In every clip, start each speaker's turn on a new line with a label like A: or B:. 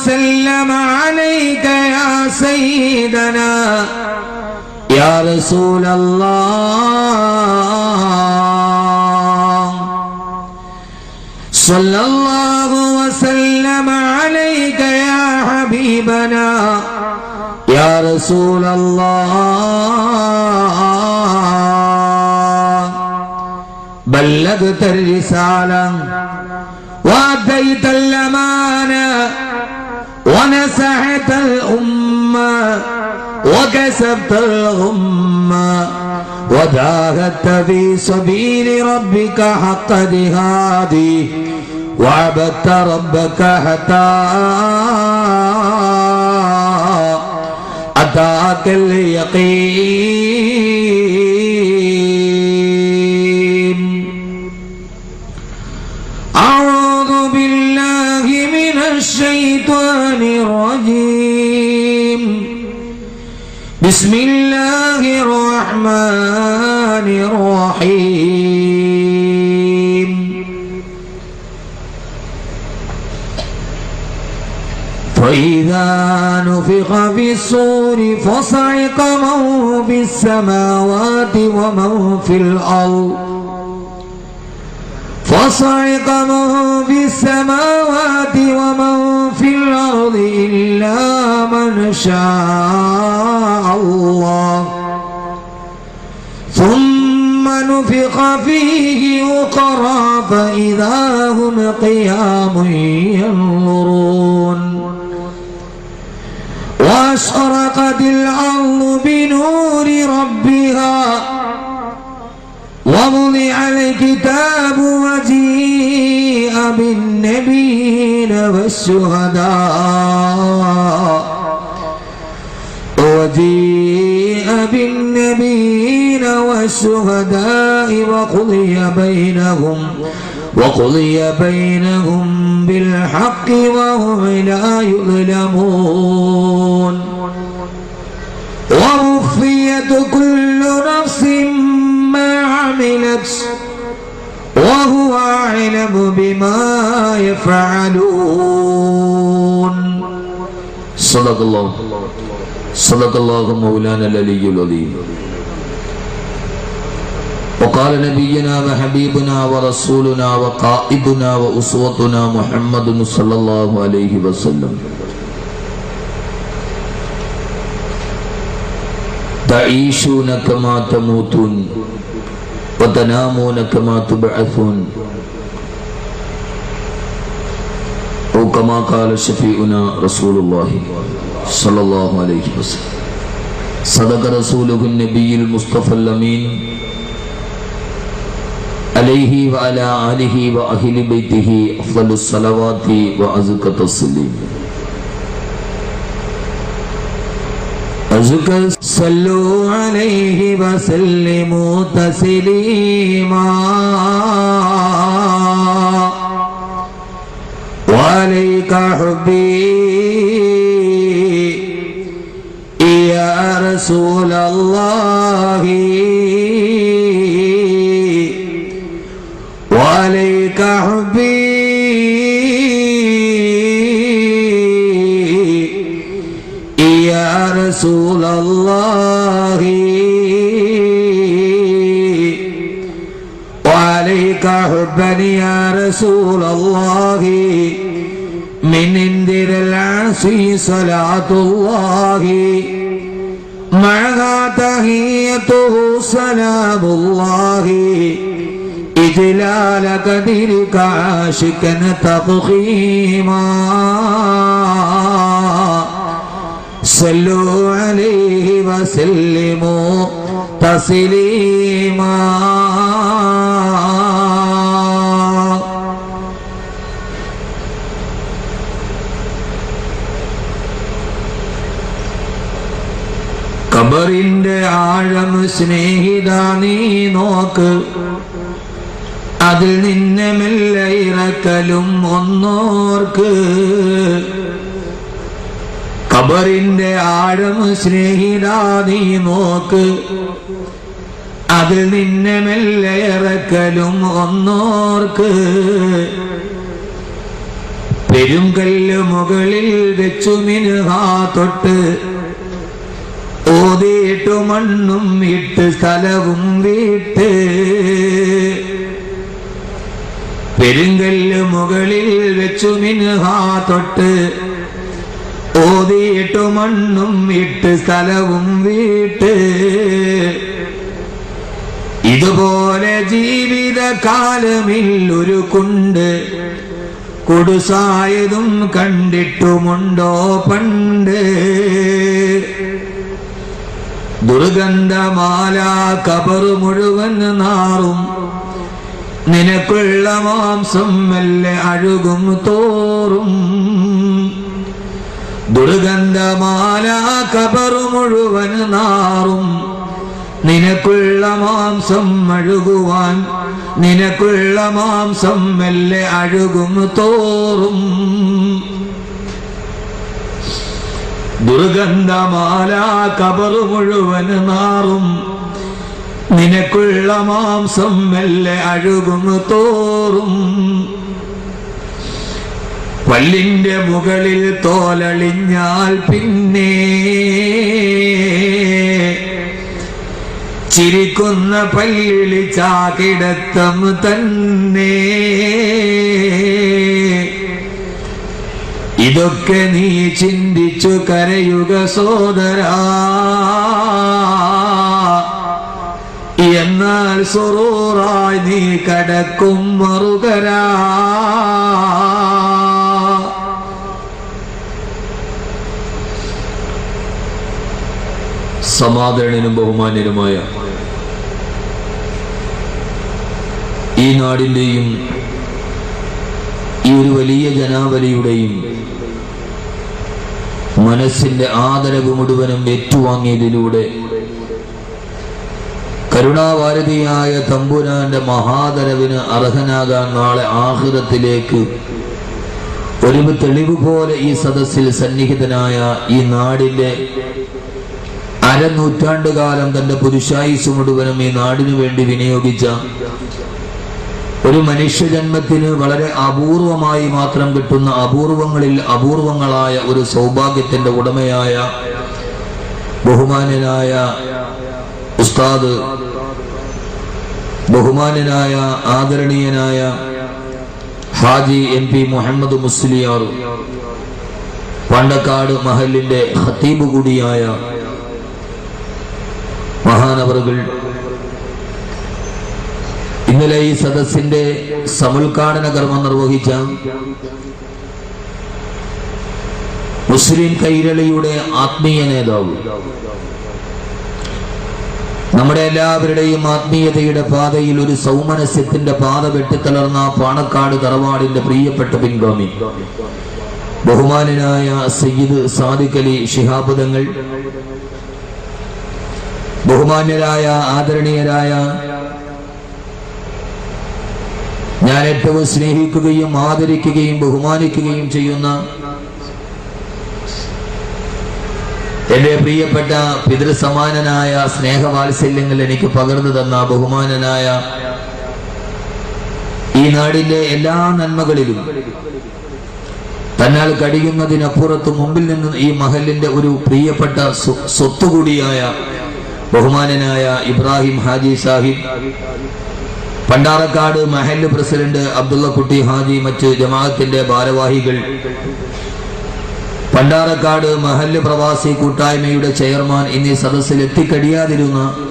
A: وسلم عليك يا سيدنا يا رسول الله صلى الله وسلم عليك يا حبيبنا يا رسول الله بلغت الرسالة وأديت الأمانة ونصحت الأمة وكسبت الغمة وجاهدت في سبيل ربك حق جهاده وعبدت ربك حتى أتاك اليقين أعوذ بالله من الشيطان الرجيم بسم الله الرحمن الرحيم فإذا نفخ في الصور فصعق من في السماوات ومن في الأرض فصعق من في السماوات ومن في الأرض إلا من شاء الله ثم نفخ فيه أخرى فإذا هم قيام ينظرون وأشرقت الأرض بنور ربها ووضع الكتاب وجيء بالنبيين والشهداء وقضي بينهم بالحق وهم لا يظلمون ووفيت كل نفس ما عملت وهو أعلم بما يفعلون صدق الله مولانا العلي العظيم وقال نبينا وحبيبنا ورسولنا وقائدنا وأسوتنا محمد صلى الله عليه وسلم تعيشون كما تموتون وتنامون كما تبعثون أو كما قال شفيعنا رسول الله صلى الله عليه وسلم صدق رسوله النبي المصطفى الأمين عليه وعلى آله وأهل بيته أفضل الصلوات وأزكى التسليم صلوا عليه وسلموا تسليما وعليك حبي يا رسول الله وعليك حبي يا رسول الله وعليك حبا يا رسول الله من عند العاصي صلاة الله معها تحيته سلام الله إجلال قدرك عاشقا تفخيما صلوا عليه وسلموا تسليما ഖബറിന്റെ ആഴം സ്നേഹിതാ നീ നോക്ക് അതിൽ നിന്നെ മെല്ലെ ഇറക്കലും ഒന്നോർക്ക് ഖബറിന്റെ ആഴം സ്നേഹിതാ നീ നോക്ക് അതിൽ നിന്നെ മെല്ലെ ഇറക്കലും ഒന്നോർക്ക് പെരുങ്കല്ല് മുകളിൽ വെച്ചു മിനുഹാ തൊട്ട് ഓതിയിട്ടു മണ്ണും ഇട്ട് സ്ഥലവും വീട്ട്. പെരുങ്കല്ല് മുകളിൽ വെച്ചു മിനുഹാ തൊട്ട് ഓതിയിട്ടു മണ്ണും ഇട്ട് സ്ഥലവും വീട്ട്. ഇതുപോലെ ജീവിതകാലമിൽ ഒരു കുണ്ട് കൊടുസായതും കണ്ടിട്ടുമുണ്ടോ പണ്ട്. ദുർഗന്ധമാല കബറ് മുഴുവൻ നാറും നിനക്കുള്ള മാംസം മെല്ലെ അഴുകും തോറും. ദുർഗന്ധമാല കബറ് മുഴുവൻ നാറും നിനക്കുള്ള മാംസം അഴുകുവാൻ, നിനക്കുള്ള മാംസം മെല്ലെ അഴുകും തോറും. ദുർഗന്ധമാല കബറ് മുഴുവൻ നാറും നിനക്കുള്ള മാംസം മെല്ലെ അഴുകും തോറും. പല്ലിന്റെ മുകളിൽ തോലളിഞ്ഞാൽ പിന്നെ ചിരിക്കുന്ന പല്ലിളി ചാകിടത്തം തന്നെ. ഇതൊക്കെ നീ ചിന്തിച്ചു കരയുക സോദരാ, എന്നാൽ സുറൂറായി നീ കടക്കും മറുകരാ. സമാദരണനും ബഹുമാന്യനുമായ ഈ നാടിന്റെയും ഈ ഒരു വലിയ ജനാവലിയുടെയും മനസ്സിന്റെ ആദരവ് മുഴുവനും ഏറ്റുവാങ്ങിയതിലൂടെ കരുണാവാരതിയായ തമ്പുരാന്റെ മഹാദരവിന് അർഹനാകാൻ നാളെ ആഖിറത്തിലേക്ക് ഒരു തെളിവ് പോലെ ഈ സദസ്സിൽ സന്നിഹിതനായ ഈ നാടിന്റെ അരനൂറ്റാണ്ടുകാലം തന്റെ പുരുഷായുസ് മുഴുവനും ഈ നാടിനു വേണ്ടി വിനിയോഗിച്ച ഒരു മനുഷ്യജന്മത്തിന് വളരെ അപൂർവമായി മാത്രം കിട്ടുന്ന അപൂർവങ്ങളിൽ അപൂർവങ്ങളായ ഒരു സൗഭാഗ്യത്തിന്റെ ഉടമയായ ബഹുമാന്യനായ ഉസ്താദ്, ബഹുമാന്യനായ ആദരണീയനായ ഹാജി MP മുഹമ്മദ് മുസ്ലിയാർ, പാണ്ടക്കാട് മഹലിന്റെ ഖത്തീബ് കൂടിയായ മഹാനവറുകൾ ഇന്നലെ ഈ സദസ്സിന്റെ സമുദ്ഘാടന കർമ്മം നിർവഹിച്ച മുസ്ലിം കൈരളിയുടെ ആത്മീയ നേതാവ്, നമ്മുടെ എല്ലാവരുടെയും ആത്മീയതയുടെ പാതയിൽ ഒരു സൗമനസ്യത്തിന്റെ പാത വെട്ടിത്തളർന്ന പാണക്കാട് തറവാടിന്റെ പ്രിയപ്പെട്ട പിൻഗാമി ബഹുമാനനായ സയ്യിദ് സാദിഖ് അലി ശിഹാബ് തങ്ങൾ, ബഹുമാന്യരായ ആദരണീയരായ ഞാൻ ഏറ്റവും സ്നേഹിക്കുകയും ആദരിക്കുകയും ബഹുമാനിക്കുകയും ചെയ്യുന്ന എന്റെ പ്രിയപ്പെട്ട പിതൃസമാനനായ സ്നേഹവാത്സല്യങ്ങൾ എനിക്ക് പകർന്നു തന്ന ബഹുമാനനായ ഈ നാടിന്റെ എല്ലാ നന്മകളിലും തന്നാൽ കഴിയുന്നതിനപ്പുറത്ത് മുമ്പിൽ നിന്ന് ഈ മഹലിന്റെ ഒരു പ്രിയപ്പെട്ട സ്വത്തുകൂടിയായ ബഹുമാനനായ ഇബ്രാഹിം ഹാജി സാഹിബ്, പണ്ടാറക്കാട് മഹല്ല് പ്രസിഡന്റ് അബ്ദുള്ള കുട്ടി ഹാജി, മറ്റ് ജമാഅത്തിന്റെ ഭാരവാഹികൾ, പണ്ടാറക്കാട് മഹല്ല് പ്രവാസി കൂട്ടായ്മയുടെ ചെയർമാൻ എന്നീ സദസ്സിൽ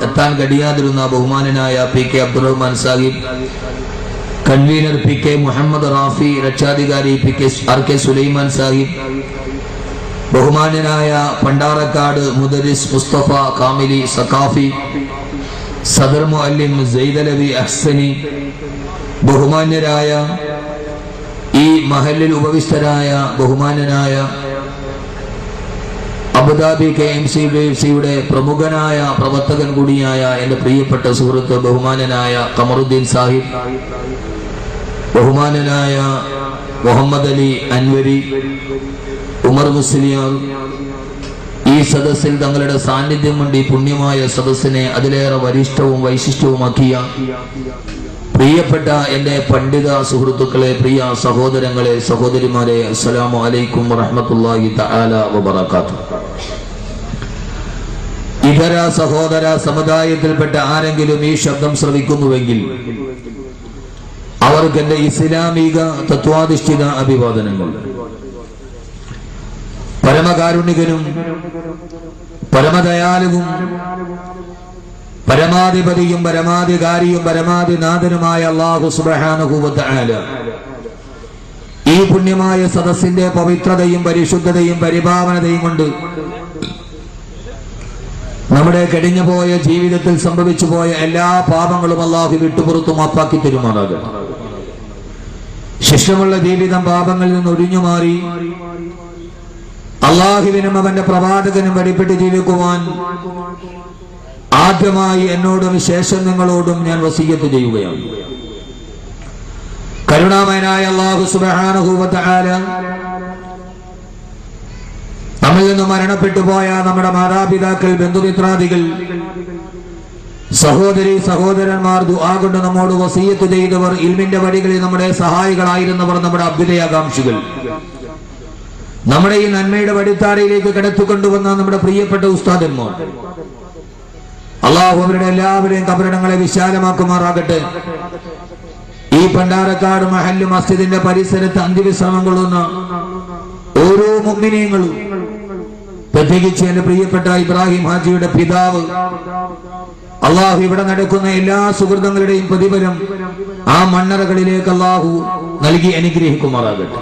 A: എത്താൻ കഴിയാതിരുന്ന ബഹുമാനനായ PK Abdurahman Sahib, convener PK Muhammed Rafi, രക്ഷാധികാരി RK സുലൈമാൻ സാഹിബ്, ബഹുമാന്യനായ പണ്ടാറക്കാട് മുദരിസ് മുസ്തഫ കാമിലി സഖാഫി, സദർ മുഅല്ലിം സൈദലവി അഹ്സനി, ബഹുമാന്യരായ ഈ മഹല്ലിൽ ഉപവിഷ്ടരായ ബഹുമാന്യനായ അബുദാബി KMCയുടെ പ്രമുഖനായ പ്രവർത്തകൻ കൂടിയായ എന്റെ പ്രിയപ്പെട്ട സുഹൃത്ത് ബഹുമാന്യനായ ഖമറുദ്ദീൻ സാഹിബ്, ബഹുമാന്യനായ മുഹമ്മദ് അലി അൻവരി, ഉമർ മുസ്ലിയാർ, ഈ സദസ്സിൽ തങ്ങളുടെ സാന്നിധ്യം കൊണ്ട് ഈ പുണ്യമായ സദസ്സിനെ അതിലേറെ വരിഷ്ഠവും വൈശിഷ്ട്യവുമാക്കിയ പ്രിയപ്പെട്ട എൻ്റെ പണ്ഡിത സുഹൃത്തുക്കളെ, പ്രിയ സഹോദരങ്ങളെ, സഹോദരിമാരെ, അസ്സലാമു അലൈക്കും വറഹ്മത്തുള്ളാഹി തആല വബറകാതുഹു. ഇതര സഹോദര സമുദായത്തിൽപ്പെട്ട ആരെങ്കിലും ഈ ശബ്ദം ശ്രവിക്കുന്നുവെങ്കിൽ അവർക്ക് എൻ്റെ ഇസ്ലാമിക തത്വാധിഷ്ഠിത അഭിവാദനങ്ങൾ. പരമകാരുണികനും പരമദയാലുവും പരമാധിപതിയും പരമാധികാരിയും പരമാധിനാഥനുമായ അല്ലാഹു സുബ്ഹാനഹു വ തആല ഈ പുണ്യമായ സദസ്സിന്റെ പവിത്രതയും പരിശുദ്ധതയും പരിപാവനതയും കൊണ്ട് നമ്മുടെ കഴിഞ്ഞുപോയ ജീവിതത്തിൽ സംഭവിച്ചു പോയ എല്ലാ പാപങ്ങളും അല്ലാഹു വിട്ടുപുറത്തു മാപ്പാക്കി തരുമാറാകട്ടെ. ശിഷ്ടമുള്ള ജീവിതം പാപങ്ങളിൽ നിന്ന് ഒഴിഞ്ഞു മാറി അല്ലാഹുവിനും അവന്റെ പ്രവാചകനും വഴിപ്പെട്ട് ജീവിക്കുവാൻ ആദ്യമായി എന്നോടും ശേഷം നിങ്ങളോടും ഞാൻ വസിയ്യത്ത് ചെയ്യുകയാണ്. കരുണാമയനായ അല്ലാഹു സുബ്ഹാനഹു വ തആല നമ്മിൽ നിന്ന് മരണപ്പെട്ടു പോയ നമ്മുടെ മാതാപിതാക്കൾ, ബന്ധുമിത്രാദികൾ, സഹോദരി സഹോദരന്മാർ, ദുആ കൊണ്ട് നമ്മോട് വസിയ്യത്ത് ചെയ്തവർ, ഇൽമിന്റെ വഴികളിൽ നമ്മുടെ സഹായികളായിരുന്നവർ, നമ്മുടെ അഭ്യുദയാകാംക്ഷികൾ, നമ്മുടെ ഈ നന്മയുടെ വഴിത്താരയിലേക്ക് കടത്തിക്കൊണ്ടുവന്ന നമ്മുടെ പ്രിയപ്പെട്ട ഉസ്താദന്മാർ, അല്ലാഹു അവരുടെ എല്ലാവരെയും കബറിടങ്ങളെ വിശാലമാക്കുമാറാകട്ടെ. ഈ പണ്ടാരക്കാട് മഹല്ല് മസ്ജിദിന്റെ പരിസരത്ത് അന്ത്യവിശ്രമം കൊള്ളുന്ന ഓരോ മുഅ്മിനീങ്ങളും, പ്രത്യേകിച്ച് എന്റെ പ്രിയപ്പെട്ട ഇബ്രാഹിം ഹാജിയുടെ പിതാവ്, അല്ലാഹു ഇവിടെ നടക്കുന്ന എല്ലാ സുഹൃത്തുക്കളുടെയും പ്രതിഫലം ആ മണ്ണറകളിലേക്ക് അല്ലാഹു നൽകി അനുഗ്രഹിക്കുമാറാകട്ടെ.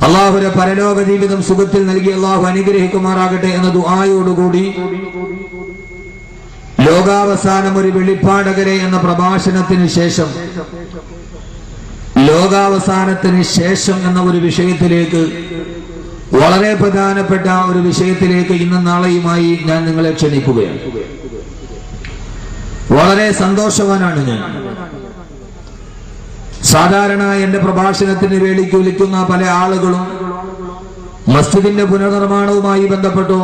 A: അല്ലാഹുവിന്റെ പരലോക ജീവിതം സുഖത്തിൽ നൽകി അല്ലാഹു അനുഗ്രഹിക്കുമാറാകട്ടെ എന്ന ദുആയോടുകൂടി ലോകാവസാനം ഒരു വെളിപ്പാടകരെ എന്ന പ്രഭാഷണത്തിന് ശേഷം ലോകാവസാനത്തിന് ശേഷം എന്ന ഒരു വിഷയത്തിലേക്ക്, വളരെ പ്രധാനപ്പെട്ട ഒരു വിഷയത്തിലേക്ക് ഇന്നും നാളെയുമായി ഞാൻ നിങ്ങളെ ക്ഷണിക്കുകയാണ്. വളരെ സന്തോഷവാനാണ് ഞാൻ. സാധാരണ എന്റെ പ്രഭാഷണത്തിന് വേദിക്ക് വിളിക്കുന്ന പല ആളുകളും മസ്ജിദിന്റെ പുനർനിർമ്മാണവുമായി ബന്ധപ്പെട്ടോ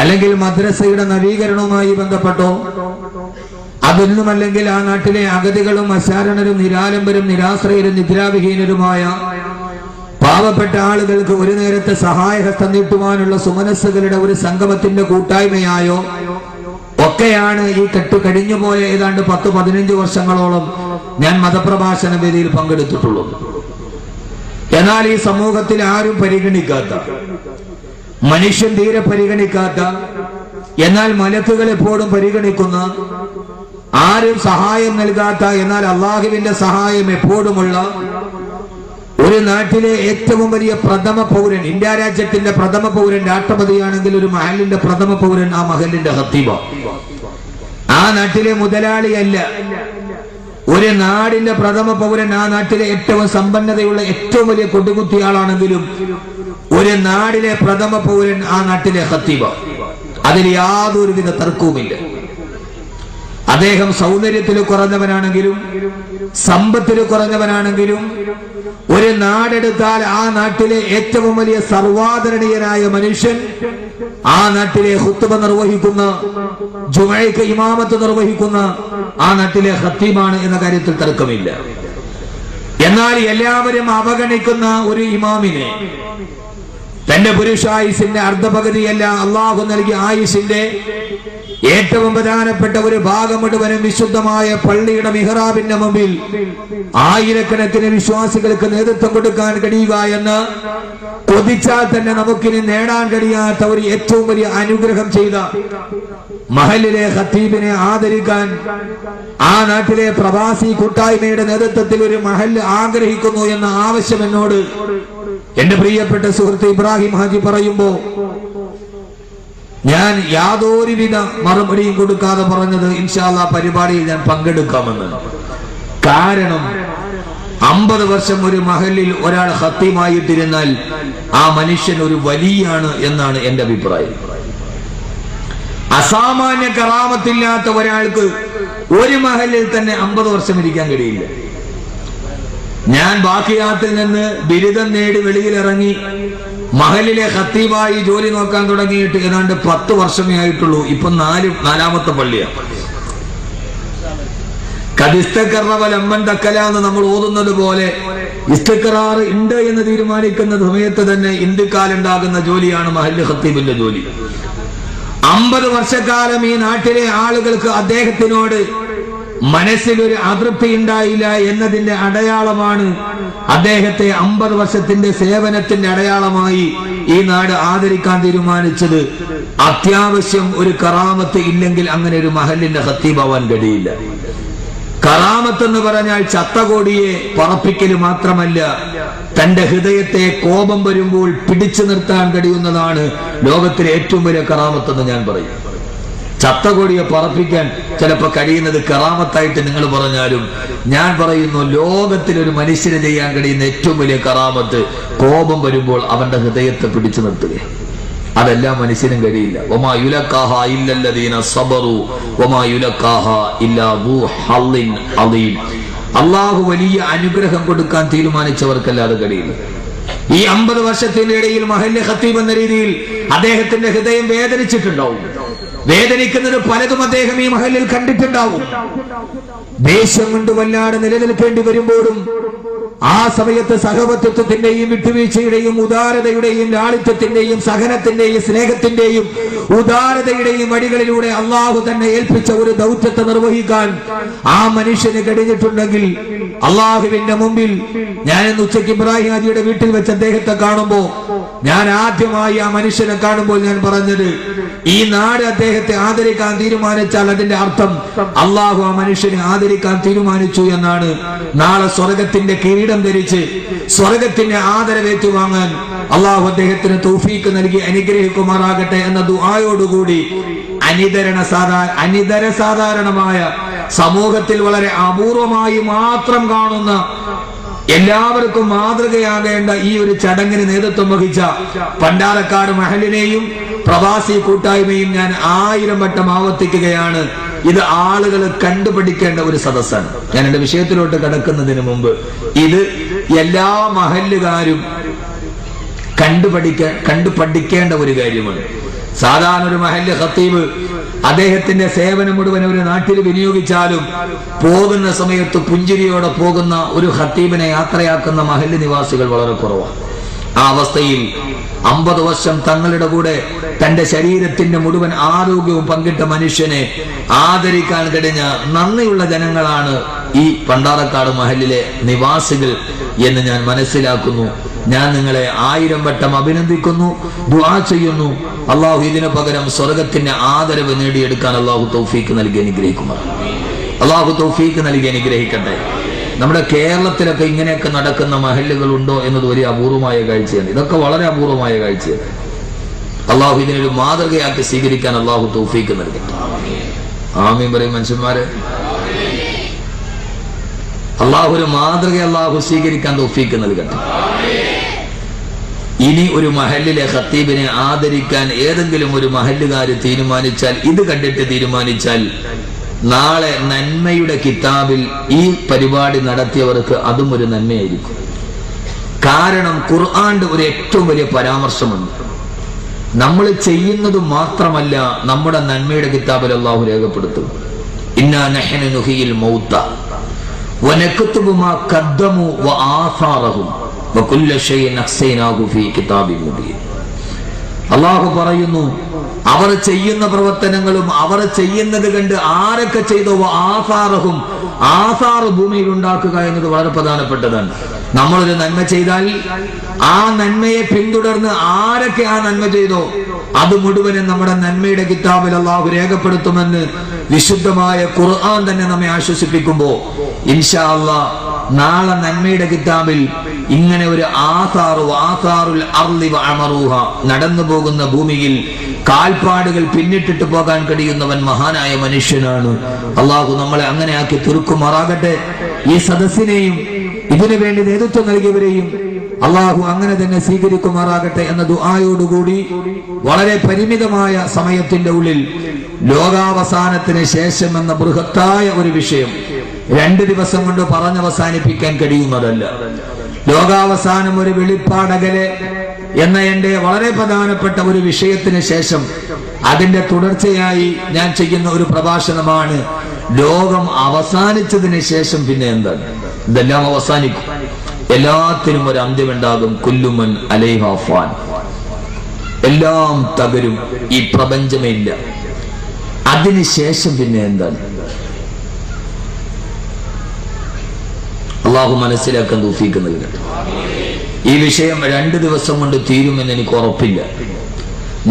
A: അല്ലെങ്കിൽ മദ്രസയുടെ നവീകരണവുമായി ബന്ധപ്പെട്ടോ, അതൊന്നുമല്ലെങ്കിൽ ആ നാട്ടിലെ അഗതികളും അശാരണരും നിരാലംബരും നിരാശ്രയരും നിദ്രാവിഹീനരുമായ പാവപ്പെട്ട ആളുകൾക്ക് ഒരു നേരത്തെ സഹായഹസ്തം നീട്ടുവാനുള്ള സുമനസ്സുകളുടെ ഒരു സംഗമത്തിന്റെ കൂട്ടായ്മയായോ ഒക്കെയാണ് ഈ കഴിഞ്ഞുപോയ ഏതാണ്ട് 10-15 വർഷങ്ങളോളം ഞാൻ മതപ്രഭാഷണ വേദിയിൽ പങ്കെടുത്തിട്ടുള്ളത്. എന്നാൽ ഈ സമൂഹത്തിൽ ആരും പരിഗണിക്കാത്ത, മനുഷ്യൻ തീരെ പരിഗണിക്കാത്ത, എന്നാൽ മലക്കുകൾ എപ്പോഴും പരിഗണിക്കുന്ന, ആരും സഹായം നൽകാത്ത, എന്നാൽ അള്ളാഹുവിന്റെ സഹായം എപ്പോഴുമുള്ള ഒരു നാട്ടിലെ ഏറ്റവും വലിയ പ്രഥമ പൗരൻ, ഇന്ത്യ രാജ്യത്തിന്റെ പ്രഥമ പൗരൻ രാഷ്ട്രപതിയാണെങ്കിൽ ഒരു മഹലിന്റെ പ്രഥമ പൗരൻ ആ മഹലിന്റെ ഖത്തീബ. ആ നാട്ടിലെ മുതലാളിയല്ല, ഒരു നാടിന്റെ പ്രഥമ പൗരൻ, ആ നാട്ടിലെ ഏറ്റവും സമ്പന്നതയുള്ള ഏറ്റവും വലിയ കൊടുകുത്തിയാളാണെങ്കിലും ഒരു നാടിലെ പ്രഥമ പൗരൻ ആ നാട്ടിലെ ഖത്തീബ. അതിൽ യാതൊരുവിധ തർക്കവുമില്ല. അദ്ദേഹം സൗന്ദര്യത്തിൽ കുറഞ്ഞവനാണെങ്കിലും സമ്പത്തിൽ കുറഞ്ഞവനാണെങ്കിലും ഒരു നാടെടുത്താൽ ആ നാട്ടിലെ ഏറ്റവും വലിയ സർവാദരണീയനായ മനുഷ്യൻ, ആ നാട്ടിലെ ഖുത്ബ നിർവഹിക്കുന്ന, ജുമഅക്ക് ഇമാമത്ത് നിർവഹിക്കുന്ന ആ നാട്ടിലെ ഖത്തീബാണ് എന്ന കാര്യത്തിൽ തർക്കമില്ല. എന്നാൽ എല്ലാവരും അവഗണിക്കുന്ന ഒരു ഇമാമിനെ, തന്റെ പുരുഷായുസിന്റെ അർദ്ധപകുതിയല്ല അള്ളാഹു നൽകിയ ആയുസിന്റെ ഏറ്റവും പ്രധാനപ്പെട്ട ഒരു ഭാഗം മുഴുവനും വിശുദ്ധമായ പള്ളിയുടെ മിഹ്റാബിന്റെ മുമ്പിൽ ആയിരക്കണക്കിന് വിശ്വാസികൾക്ക് നേതൃത്വം കൊടുക്കാൻ കഴിയുക എന്ന് കൊതിച്ചാൽ തന്നെ നമുക്കിനി നേടാൻ കഴിയാത്ത ഒരു ഏറ്റവും വലിയ അനുഗ്രഹം ചെയ്ത മഹലിലെ ഖത്തീബിനെ ആദരിക്കാൻ ആ നാട്ടിലെ പ്രവാസി കൂട്ടായ്മയുടെ നേതൃത്വത്തിൽ ഒരു മഹല്ല് ആഗ്രഹിക്കുന്നു എന്ന ആവശ്യം എന്നോട് എന്റെ പ്രിയപ്പെട്ട സുഹൃത്ത് ഇബ്രാഹിം ഹാജി പറയുമ്പോ ഞാൻ യാതൊരുവിധ മറുപടിയും കൊടുക്കാതെ പറഞ്ഞത് ഇൻഷാ അല്ലാഹ് പരിപാടിയിൽ ഞാൻ പങ്കെടുക്കാമെന്ന്. കാരണം 50 വർഷം ഒരു മഹലിൽ ഒരാൾ ഖത്തീമായിട്ടിരുന്നാൽ ആ മനുഷ്യൻ ഒരു വലിയാണ് എന്നാണ് എന്റെ അഭിപ്രായം. അസാമാന്യ കറാമത്തില്ലാത്ത ഒരാൾക്ക് ഒരു മഹലിൽ തന്നെ 50 വർഷം ഇരിക്കാൻ കഴിയില്ല. ഞാൻ ബാക്കിയാത്തിൽ നിന്ന് ബിരുദം നേടി വെളിയിലിറങ്ങി മഹലിലെ ഖത്തീബായി ജോലി നോക്കാൻ തുടങ്ങിയിട്ട് ഏതാണ്ട് 10 വർഷമേ ആയിട്ടുള്ളൂ. ഇപ്പൊ നാലാമത്തെ പള്ളിയാണ്. എന്ന് നമ്മൾ ഓതുന്നത് പോലെ ഇസ്തിഖ്റാർ ഉണ്ട് എന്ന് തീരുമാനിക്കുന്ന സമയത്ത് തന്നെ ഇന്ത്യക്കാലുണ്ടാകുന്ന ജോലിയാണ് മഹല്ല് ഖത്തീബിന്റെ ജോലി. 50 വർഷക്കാലം ഈ നാട്ടിലെ ആളുകൾക്ക് അദ്ദേഹത്തിനോട് മനസ്സിലൊരു അതൃപ്തി ഉണ്ടായില്ല എന്നതിന്റെ അടയാളമാണ് അദ്ദേഹത്തെ 50 വർഷത്തിന്റെ സേവനത്തിന്റെ അടയാളമായി ഈ നാട് ആദരിക്കാൻ തീരുമാനിച്ചത്. അത്യാവശ്യം ഒരു കറാമത്ത് ഇല്ലെങ്കിൽ അങ്ങനെ ഒരു മഹല്ലിന്റെ ഖത്തീബാവാൻ കഴിയില്ല. കറാമത്ത് എന്ന് പറഞ്ഞാൽ ചത്തകോടിയെ പറപ്പിക്കൽ മാത്രമല്ല, തന്റെ ഹൃദയത്തെ കോപം വരുമ്പോൾ പിടിച്ചു നിർത്താൻ കഴിയുന്നതാണ് ലോകത്തിലെ ഏറ്റവും വലിയ കറാമത്തെന്ന് ഞാൻ പറയും. ചത്തകോടിയെ പറപ്പിക്കാൻ ചിലപ്പോൾ കഴിയുന്നത് കറാമത്തായിട്ട് നിങ്ങൾ പറഞ്ഞാലും ഞാൻ പറയുന്നു, ലോകത്തിലൊരു മനുഷ്യന് ചെയ്യാൻ കഴിയുന്ന ഏറ്റവും വലിയ കറാമത്ത് കോപം വരുമ്പോൾ അവന്റെ ഹൃദയത്തെ പിടിച്ചു നിർത്തുക. അതെല്ലാം മനുഷ്യനും കഴിയില്ല. വമാ യുലഖാഹ ഇല്ലല്ലദീന സബറു വമാ യുലഖാഹ ഇല്ലാ ദൂ ഹള്ളിൻ അദീം. അല്ലാഹു വലിയ അനുഗ്രഹം കൊടുക്കാൻ തീരുമാനിച്ചവർക്കല്ലാതെ കഴിയില്ല. ഈ 50 വർഷത്തിന്റെ ഇടയിൽ മഹല്ല് ഖത്തീബ് എന്ന രീതിയിൽ അദ്ദേഹത്തിന്റെ ഹൃദയം വേദനിച്ചിട്ടുണ്ടാവും. വേദനിക്കുന്നത് പലതും അദ്ദേഹം ഈ മഹല്ലിൽ കണ്ടിട്ടുണ്ടാവും. ദേഷ്യം കൊണ്ട് വല്ലാതെ നിലനിൽക്കേണ്ടി വരുമ്പോഴും ആ സമയത്ത് സഹവർത്തിത്വത്തിന്റെയും വിട്ടുവീഴ്ചയുടെയും ഉദാരതയുടെയും ലാളിത്യത്തിന്റെയും സഹനത്തിന്റെയും സ്നേഹത്തിന്റെയും ഉദാരതയുടെയും വഴികളിലൂടെ അള്ളാഹു തന്നെ ഏൽപ്പിച്ച ഒരു ദൗത്യത്തെ നിർവഹിക്കാൻ ആ മനുഷ്യന് കഴിഞ്ഞിട്ടുണ്ടെങ്കിൽ അള്ളാഹുവിന്റെ മുമ്പിൽ ഞാൻ ഇന്ന് ഉച്ചയ്ക്ക് ഇബ്രാഹിം ഹാജിയുടെ വീട്ടിൽ വെച്ച് അദ്ദേഹത്തെ കാണുമ്പോ ഞാൻ ആദ്യമായി ആ മനുഷ്യനെ കാണുമ്പോൾ ഞാൻ പറഞ്ഞത്, ഈ നാട് അദ്ദേഹത്തെ ആദരിക്കാൻ തീരുമാനിച്ചാൽ അതിന്റെ അർത്ഥം അള്ളാഹു ആ മനുഷ്യനെ ആദരിക്കാൻ തീരുമാനിച്ചു എന്നാണ്. നാളെ സ്വർഗത്തിന്റെ കിരീടം ധരിച്ച് സ്വർഗത്തിന്റെ ആദരവേറ്റുവാങ്ങാൻ അള്ളാഹു അദ്ദേഹത്തിന് തൗഫീക്ക് നൽകി അനുഗ്രഹിക്കുമാറാകട്ടെ എന്ന ദുആയോടുകൂടി അനിതര സാധാരണമായ സമൂഹത്തിൽ വളരെ അപൂർവമായി മാത്രം കാണുന്ന എല്ലാവർക്കും മാതൃകയാകേണ്ട ഈ ഒരു ചടങ്ങിന് നേതൃത്വം വഹിച്ച പണ്ടാരക്കാട് മഹലിനെയും പ്രവാസി കൂട്ടായ്മയും ഞാൻ 1000 വട്ടം ആവർത്തിക്കുകയാണ്. ഇത് ആളുകൾ കണ്ടുപഠിക്കേണ്ട ഒരു സദസ്സാണ്. ഞാൻ എന്റെ വിഷയത്തിലോട്ട് കടക്കുന്നതിന് മുമ്പ് ഇത് എല്ലാ മഹല്ലുകാരും കണ്ടുപഠിക്കേണ്ട ഒരു കാര്യമാണ്. സാധാരണ ഒരു മഹല്ല് ഖത്തീബ് അദ്ദേഹത്തിന്റെ സേവനം മുഴുവൻ ഒരു നാട്ടിൽ വിനിയോഗിച്ചാലും പോകുന്ന സമയത്ത് പുഞ്ചിരിയോടെ പോകുന്ന ഒരു ഖത്തീബിനെ യാത്രയാക്കുന്ന മഹല്ല് നിവാസികൾ വളരെ കുറവാണ്. ആ അവസ്ഥയിൽ 50 വർഷം തങ്ങളുടെ കൂടെ തന്റെ ശരീരത്തിന്റെ മുഴുവൻ ആരോഗ്യവും പങ്കിട്ട മനുഷ്യനെ ആദരിക്കാൻ കഴിഞ്ഞ നന്ദിയുള്ള ജനങ്ങളാണ് ഈ പണ്ടാരക്കാട് മഹല്ലിലെ നിവാസികൾ എന്ന് ഞാൻ മനസ്സിലാക്കുന്നു. ഞാൻ നിങ്ങളെ 1000 വട്ടം അഭിനന്ദിക്കുന്നു, ദുആ ചെയ്യുന്നു. അള്ളാഹു ഇതിനു പകരം സ്വർഗത്തിന്റെ ആദരവ് നേടിയെടുക്കാൻ അള്ളാഹു തൗഫീക്ക് നൽകി അനുഗ്രഹിക്കുമാറാകട്ടെ. അള്ളാഹു തൗഫീക്ക് നൽകി അനുഗ്രഹിക്കട്ടെ. നമ്മുടെ കേരളത്തിലൊക്കെ ഇങ്ങനെയൊക്കെ നടക്കുന്ന മഹല്ലുകൾ ഉണ്ടോ എന്നത് വലിയ അപൂർവമായ കാഴ്ചയാണ്. ഇതൊക്കെ വളരെ അപൂർവമായ കാഴ്ചയാണ്. അള്ളാഹു ഇതിനൊരു മാതൃകയാക്കി സ്വീകരിക്കാൻ അള്ളാഹു തൗഫീക്ക് നൽകട്ടെ. ആമീൻ പറയും മനുഷ്യന്മാരെ. അള്ളാഹു ഒരു മാതൃക അള്ളാഹു സ്വീകരിക്കാൻ തൗഫീക്ക് നൽകട്ടെ. ഇനി ഒരു മഹല്ലിലെ ഖത്തീബിനെ ആദരിക്കാൻ ഏതെങ്കിലും ഒരു മഹല്ലുകാര് തീരുമാനിച്ചാൽ, ഇത് കണ്ടിട്ട് തീരുമാനിച്ചാൽ, നാളെ നന്മയുടെ കിതാബിൽ ഈ പരിപാടി നടത്തിയവർക്ക് അതും ഒരു നന്മയായിരിക്കും. കാരണം ഖുർആന്റെ ഒരു ഏറ്റവും വലിയ പരാമർശമുണ്ട്. നമ്മൾ ചെയ്യുന്നത് മാത്രമല്ല നമ്മുടെ നന്മയുടെ കിതാബിൽ അല്ലാഹു രേഖപ്പെടുത്തും. ഇന്നാ നഹ്നു നുഹിയിൽ മൗത വനക്തുബു മാ ഖദ്ദമു വആസാറഹും വകുല്ല ഷൈഇൻ അഹ്സൈനാഹു ഫീ കിതാബിൻ മുബീൻ. അല്ലാഹു പറയുന്നു, അവർ ചെയ്യുന്ന പ്രവർത്തനങ്ങളും അവർ ചെയ്യുന്നത് കണ്ട് ആരൊക്കെ ചെയ്തോ ആസാറഹും, ആസാറ് ഭൂമിയിൽ ഉണ്ടാക്കുക എന്നത് വളരെ പ്രധാനപ്പെട്ടതാണ്. നമ്മളൊരു നന്മ ചെയ്താൽ ആ നന്മയെ പിന്തുടർന്ന് ആരൊക്കെ ആ നന്മ ചെയ്തോ അത് മുഴുവനും നമ്മുടെ നന്മയുടെ കിതാബിൽ അല്ലാഹു രേഖപ്പെടുത്തുമെന്ന് വിശുദ്ധമായ ഖുർആൻ തന്നെ നമ്മെ ആശ്വസിപ്പിക്കുമ്പോ ഇൻഷാ അല്ലാഹ് നാളെ നന്മയുടെ കിതാബിൽ ഇങ്ങനെ ഒരു ആസാറുൽ അർളി വഅമറൂഹ, നടന്നു പോകുന്ന ഭൂമിയിൽ കാൽപ്പാടുകൾ പിന്നിട്ടിട്ട് പോകാൻ കഴിയുന്നവൻ മഹാനായ മനുഷ്യനാണ്. അള്ളാഹു നമ്മളെ അങ്ങനെ ആക്കി തീർക്കുമാറാകട്ടെ. ഈ സദസ്സിനെയും ഇതിനു വേണ്ടി നേതൃത്വം നൽകിയവരെയും അള്ളാഹു അങ്ങനെ തന്നെ സ്വീകരിക്കുമാറാകട്ടെ എന്ന ദുആയോടുകൂടി വളരെ പരിമിതമായ സമയത്തിന്റെ ഉള്ളിൽ ലോകാവസാനത്തിന് ശേഷം എന്ന ബൃഹത്തായ ഒരു വിഷയം 2 ദിവസം കൊണ്ട് പറഞ്ഞവസാനിപ്പിക്കാൻ കഴിയുന്നതല്ല. ലോകാവസാനം ഒരു വെളിപ്പാടകലെ എന്ന എന്റെ വളരെ പ്രധാനപ്പെട്ട ഒരു വിഷയത്തിന് ശേഷം അതിന്റെ തുടർച്ചയായി ഞാൻ ചെയ്യുന്ന ഒരു പ്രഭാഷണമാണ് ലോകം അവസാനിച്ചതിന് ശേഷം പിന്നെ എന്താണ്? ഇതെല്ലാം അവസാനിക്കും, എല്ലാത്തിനും ഒരു അന്ത്യമുണ്ടാകും. കുല്ലുമൻ അലൈഹ ഫാൻ, എല്ലാം തകരും, ഈ പ്രപഞ്ചമേ ഇല്ല. അതിനുശേഷം പിന്നെ എന്താണ്? അള്ളാഹു മനസ്സിലാക്കാൻ തൗഫീഖ് നൽകട്ടെ. ഈ വിഷയം 2 ദിവസം കൊണ്ട് തീരുമെന്ന് എനിക്ക് ഉറപ്പില്ല.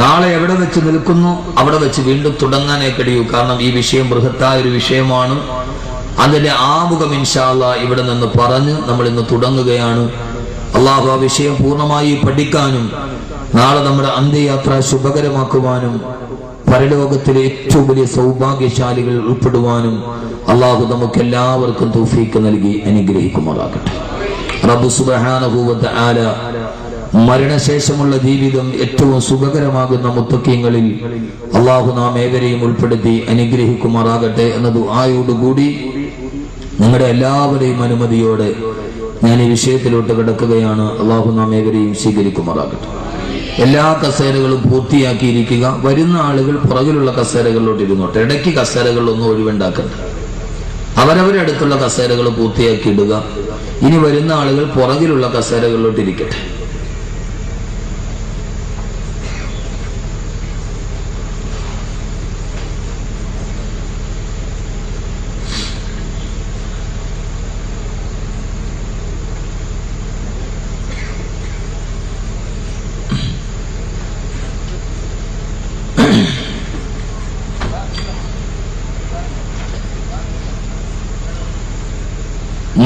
A: നാളെ എവിടെ വെച്ച് നിൽക്കുന്നു അവിടെ വെച്ച് വീണ്ടും തുടങ്ങാനേ കഴിയൂ. കാരണം ഈ വിഷയം ബൃഹത്തായ ഒരു വിഷയമാണ്. അതിന്റെ ആമുഖം ഇൻഷാ അല്ലാഹ് ഇവിടെ നിന്ന് പറഞ്ഞ് നമ്മൾ ഇന്ന് തുടങ്ങുകയാണ്. അള്ളാഹു ആ വിഷയം പൂർണ്ണമായി പഠിക്കാനും നാളെ നമ്മുടെ അന്ത്യയാത്ര ശുഭകരമാക്കുവാനും പരലോകത്തിലെ ഏറ്റവും വലിയ സൗഭാഗ്യശാലികൾ ഉൾപ്പെടുവാനും അള്ളാഹു നമുക്ക് എല്ലാവർക്കും തൗഫീഖ് നൽകി അനുഗ്രഹിക്കുമാറാകട്ടെ. റബ്ബ് സുബ്ഹാനഹു വ തആല മരണശേഷമുള്ള ജീവിതം ഏറ്റവും സുഖകരമാകുന്ന മുത്തഖീങ്ങളിൽ അള്ളാഹു നാം ഏവരെയും ഉൾപ്പെടുത്തി അനുഗ്രഹിക്കുമാറാകട്ടെ എന്ന ദുആയോടുകൂടി നിങ്ങളുടെ എല്ലാവരെയും അനുമതിയോടെ ഞാൻ ഈ വിഷയത്തിലോട്ട് കിടക്കുകയാണ്. അള്ളാഹു നാം ഏവരെയും സ്വീകരിക്കുമാറാകട്ടെ. എല്ലാ കസേരകളും പൂർത്തിയാക്കിയിരിക്കുക. വരുന്ന ആളുകൾ പുറകിലുള്ള കസേരകളിലോട്ട് ഇരുന്നോട്ടെ. ഇടയ്ക്ക് കസേരകളൊന്നും ഒഴിവുണ്ടാക്കണ്ട. അവരവരുടെ അടുത്തുള്ള കസേരകൾ പൂർത്തിയാക്കി ഇടുക. ഇനി വരുന്ന ആളുകൾ പുറകിലുള്ള കസേരകളിലോട്ട് ഇരിക്കട്ടെ.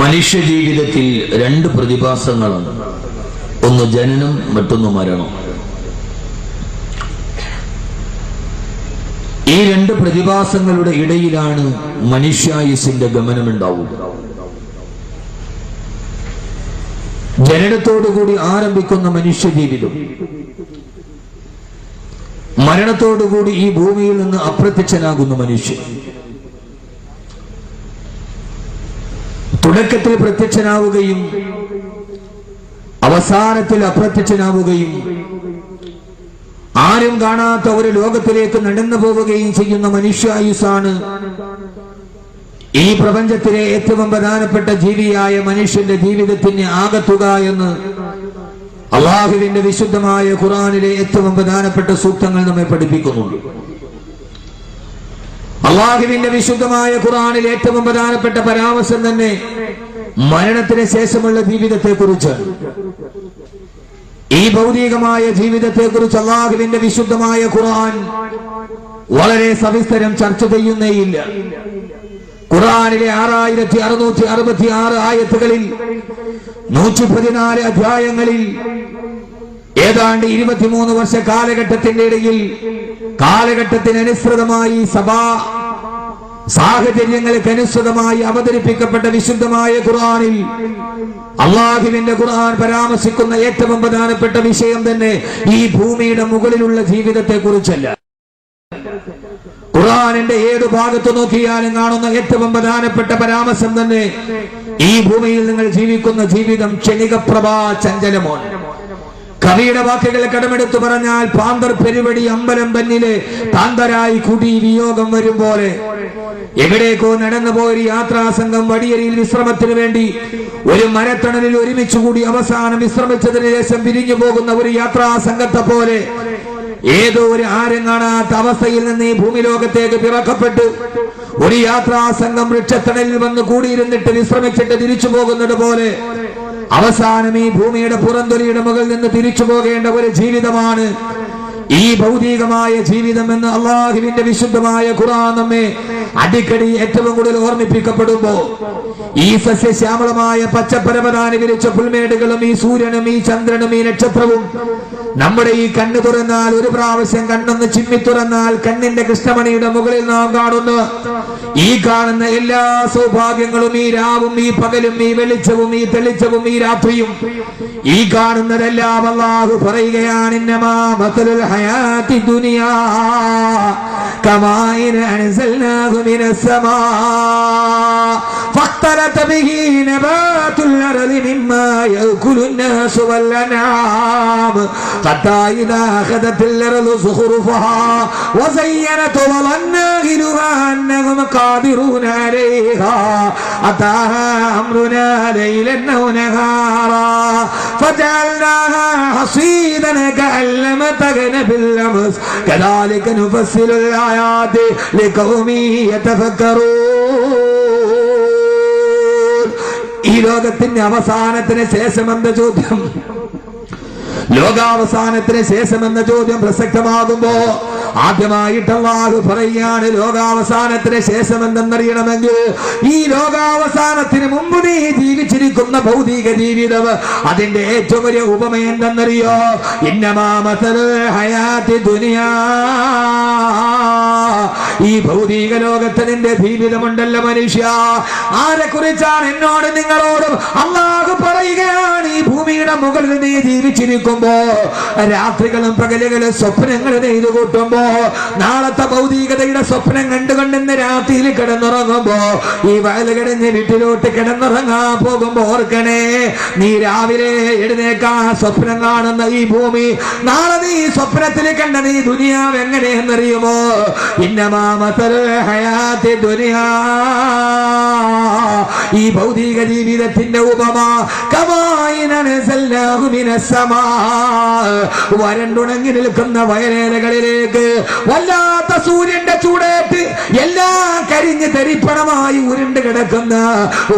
A: മനുഷ്യ ജീവിതത്തിൽ 2 പ്രതിഭാസങ്ങളാണ്. ഒന്ന് ജനനം, മറ്റൊന്ന് മരണം. ഈ 2 പ്രതിഭാസങ്ങളുടെ ഇടയിലാണ് മനുഷ്യായുസിന്റെ ഗമനമുണ്ടാവുക. ജനനത്തോടുകൂടി ആരംഭിക്കുന്ന മനുഷ്യ ജീവിതം മരണത്തോടുകൂടി ഈ ഭൂമിയിൽ നിന്ന് അപ്രത്യക്ഷനാകുന്ന മനുഷ്യൻ. തുടക്കത്തിൽ പ്രത്യക്ഷനാവുകയും അവസാനത്തിൽ അപ്രത്യക്ഷനാവുകയും ആരും കാണാത്ത ഒരു ലോകത്തിലേക്ക് നടന്നു പോവുകയും ചെയ്യുന്ന മനുഷ്യായുസാണ് ഈ പ്രപഞ്ചത്തിലെ ഏറ്റവും പ്രധാനപ്പെട്ട ജീവിയായ മനുഷ്യന്റെ ജീവിതത്തിന് ആകത്തുക എന്ന് അല്ലാഹുവിന്റെ വിശുദ്ധമായ ഖുർആനിലെ ഏറ്റവും പ്രധാനപ്പെട്ട സൂക്തങ്ങൾ നമ്മെ പഠിപ്പിക്കുന്നുണ്ട്. അല്ലാഹുവിന്റെ വിശുദ്ധമായ ഖുർആനിലെ ഏറ്റവും പ്രധാനപ്പെട്ട പരാമർശം തന്നെ മരണത്തിന് ശേഷമുള്ള ജീവിതത്തെ കുറിച്ചാണ്. ഈ ഭൗതികമായ ജീവിതത്തെ കുറിച്ച് അല്ലാഹുവിന്റെ വിശുദ്ധമായ ഖുർആൻ വളരെ സവിസ്തരം ചർച്ച ചെയ്യുന്നേയില്ല. ഖുർആനിലെ 6666 ആയത്തുകളിൽ 114 അധ്യായങ്ങളിൽ ഏതാണ്ട് 23 വർഷ കാലഘട്ടത്തിന്റെ ഇടയിൽ കാലഘട്ടത്തിനനുസൃതമായി സഭാ സാഹചര്യങ്ങൾക്ക് അനുസൃതമായി അവതരിപ്പിക്കപ്പെട്ട വിശുദ്ധമായ ഖുർആനിൽ അല്ലാഹുവിന്റെ ഖുർആൻ പരാമർശിക്കുന്ന ഏറ്റവും പ്രധാനപ്പെട്ട വിഷയം തന്നെ ഈ ഭൂമിയുടെ മുകളിലുള്ള ജീവിതത്തെ കുറിച്ചല്ല. ഖുർആനിന്റെ ഏത് ഭാഗത്ത് നോക്കിയാലും കാണുന്ന ഏറ്റവും പ്രധാനപ്പെട്ട പരാമർശം തന്നെ ഈ ഭൂമിയിൽ നിങ്ങൾ ജീവിക്കുന്ന ജീവിതം ക്ഷണികപ്രഭാ ചഞ്ചലമാണ്. കവിയുടെ വാക്കുകൾ കടമെടുത്തു പറഞ്ഞാൽ പാന്തർ പെരുവടി അമ്പലം തന്നിലെ താന്തരായി കൂടി വിയോഗം വരും പോലെ എവിടേക്കോ നടന്നു പോയൊരു യാത്രാസംഘം വടിയരിയിൽ വിശ്രമത്തിന് വേണ്ടി ഒരു മരത്തണലിൽ ഒരുമിച്ചുകൂടി അവസാനം വിശ്രമിച്ചതിന് ശേഷം പിരിഞ്ഞു പോകുന്ന ഒരു യാത്രാസംഘത്തെ പോലെ ഏതോ ഒരു ആരും കാണാത്ത അവസ്ഥയിൽ നിന്ന് ഈ ഭൂമി ലോകത്തേക്ക് പിറക്കപ്പെട്ട് ഒരു യാത്രാസംഘം വൃക്ഷത്തണലിൽ വന്ന് കൂടിയിരുന്നിട്ട് വിശ്രമിച്ചിട്ട് തിരിച്ചു പോകുന്നത് പോലെ അവസാനം ഈ ഭൂമിയുടെ പുറന്തൊലിയുടെ മുകളിൽ നിന്ന് തിരിച്ചു പോകേണ്ട ഒരു ജീവിതമാണ് ഈ ഭൗതികമായ ജീവിതം എന്ന് അല്ലാഹുവിന്റെ വിശുദ്ധമായ ഖുർആൻ നമ്മെ അടിക്കടി ഏറ്റവും കൂടുതൽ ഓർമ്മിപ്പിക്കപ്പെടുമ്പോ ഈ സസ്യശ്യാമളമായ പച്ചപ്പരപതാനി വിരിച്ച പുൽമേടുകളും ഈ സൂര്യനും ഈ ചന്ദ്രനും ഈ നക്ഷത്രവും നമ്മുടെ ഈ കണ്ണ് തുറന്നാൽ ഒരു പ്രാവശ്യം കണ്ണൊന്ന് ചിമ്മി തുറന്നാൽ കണ്ണിന്റെ കൃഷ്ണമണിയുടെ മുകളിൽ നാം കാണുന്ന ഈ കാണുന്ന എല്ലാ സൗഭാഗ്യങ്ങളും ഈ രാവും ഈ പകലും ഈ വെളിച്ചവും ഈ തെളിച്ചവും ഈ രാത്രിയും ഈ കാണുന്നതെല്ലാം അല്ലാഹു പറയുകയാണ് ഇന്നമാ മസലുൽ ഹയാത്തി ദുനിയാ കമാഇൻ അൻസൽനാഹു മിനസ് സമാ فاختلط به نبات الأرض مما يأكل الناس والأنعام
B: حتى إذا أخذت الأرض زخرفها وزينت وظن أهلها أنهم قادرون عليها أتاها أمرنا ليلا أو نهارا فجعلناها حصيدا كأن لم تغن بالأمس كذلك نفصل الآيات لقوم يتفكرون. ഈ ലോകത്തിന്റെ അവസാനത്തിന് ശേഷം എന്ന ചോദ്യം, ലോകാവസാനത്തിന് ശേഷം എന്ന ചോദ്യം പ്രസക്തമാകുമ്പോ ആദ്യമായിട്ട് അല്ലാഹു പറയാണ് ലോകാവസാനത്തിന് ശേഷം എന്തെന്നറിയണമെങ്കിൽ ഈ ലോകാവസാനത്തിന് മുമ്പ് നീ ജീവിച്ചിരിക്കുന്ന ഭൗതിക ജീവിതം അതിന്റെ ഏറ്റവും വലിയ ഉപമ എന്തെന്നറിയോ? ഇന്നമാ മസലുൽ ഹയാത്തി ദുനിയാ, ഈ ഭൗതിക ലോകത്ത് നിന്റെ ജീവിതമുണ്ടല്ലോ മനുഷ്യ, ആരെ കുറിച്ചാണ് എന്നോട് നിങ്ങളോടും അല്ലാഹു പറയുകയാണ്. ഈ ഭൂമിയുടെ മുകളിൽ നീ ജീവിച്ചിരിക്കുമ്പോ രാത്രികളും പകലുകളും സ്വപ്നങ്ങൾ നെയ്തു കൂട്ടുമ്പോ നാളത്തെ ഭൗതികതയുടെ സ്വപ്നം കണ്ടുകൊണ്ട് ഇന്ന് രാത്രിയിൽ കിടന്നുറങ്ങുമ്പോ ഈ വയൽ കിടന്ന് വീട്ടിലോട്ട് കിടന്നുറങ്ങാൻ പോകുമ്പോ ഓർക്കണേ, നീ രാവിലെ എഴുന്നേക്കാൻ സ്വപ്നം കാണുന്ന ഈ ഭൂമി നാളെ നീ സ്വപ്നത്തിൽ കണ്ട നീ ദുനിയാവ് എങ്ങനെയെന്നറിയുമോ? ഹയാത്തി ദുനിയാ, ഈ ഭൗതിക ജീവിതത്തിന്റെ ഉപമ വരണ്ടുണങ്ങി നിൽക്കുന്ന വയലേലകളിലേക്ക് വല്ലാത്ത സൂര്യന്റെ ചൂടേറ്റ് എല്ലാം കരിഞ്ഞ് തരിപ്പണമായി ഉരുണ്ട് കിടക്കുന്ന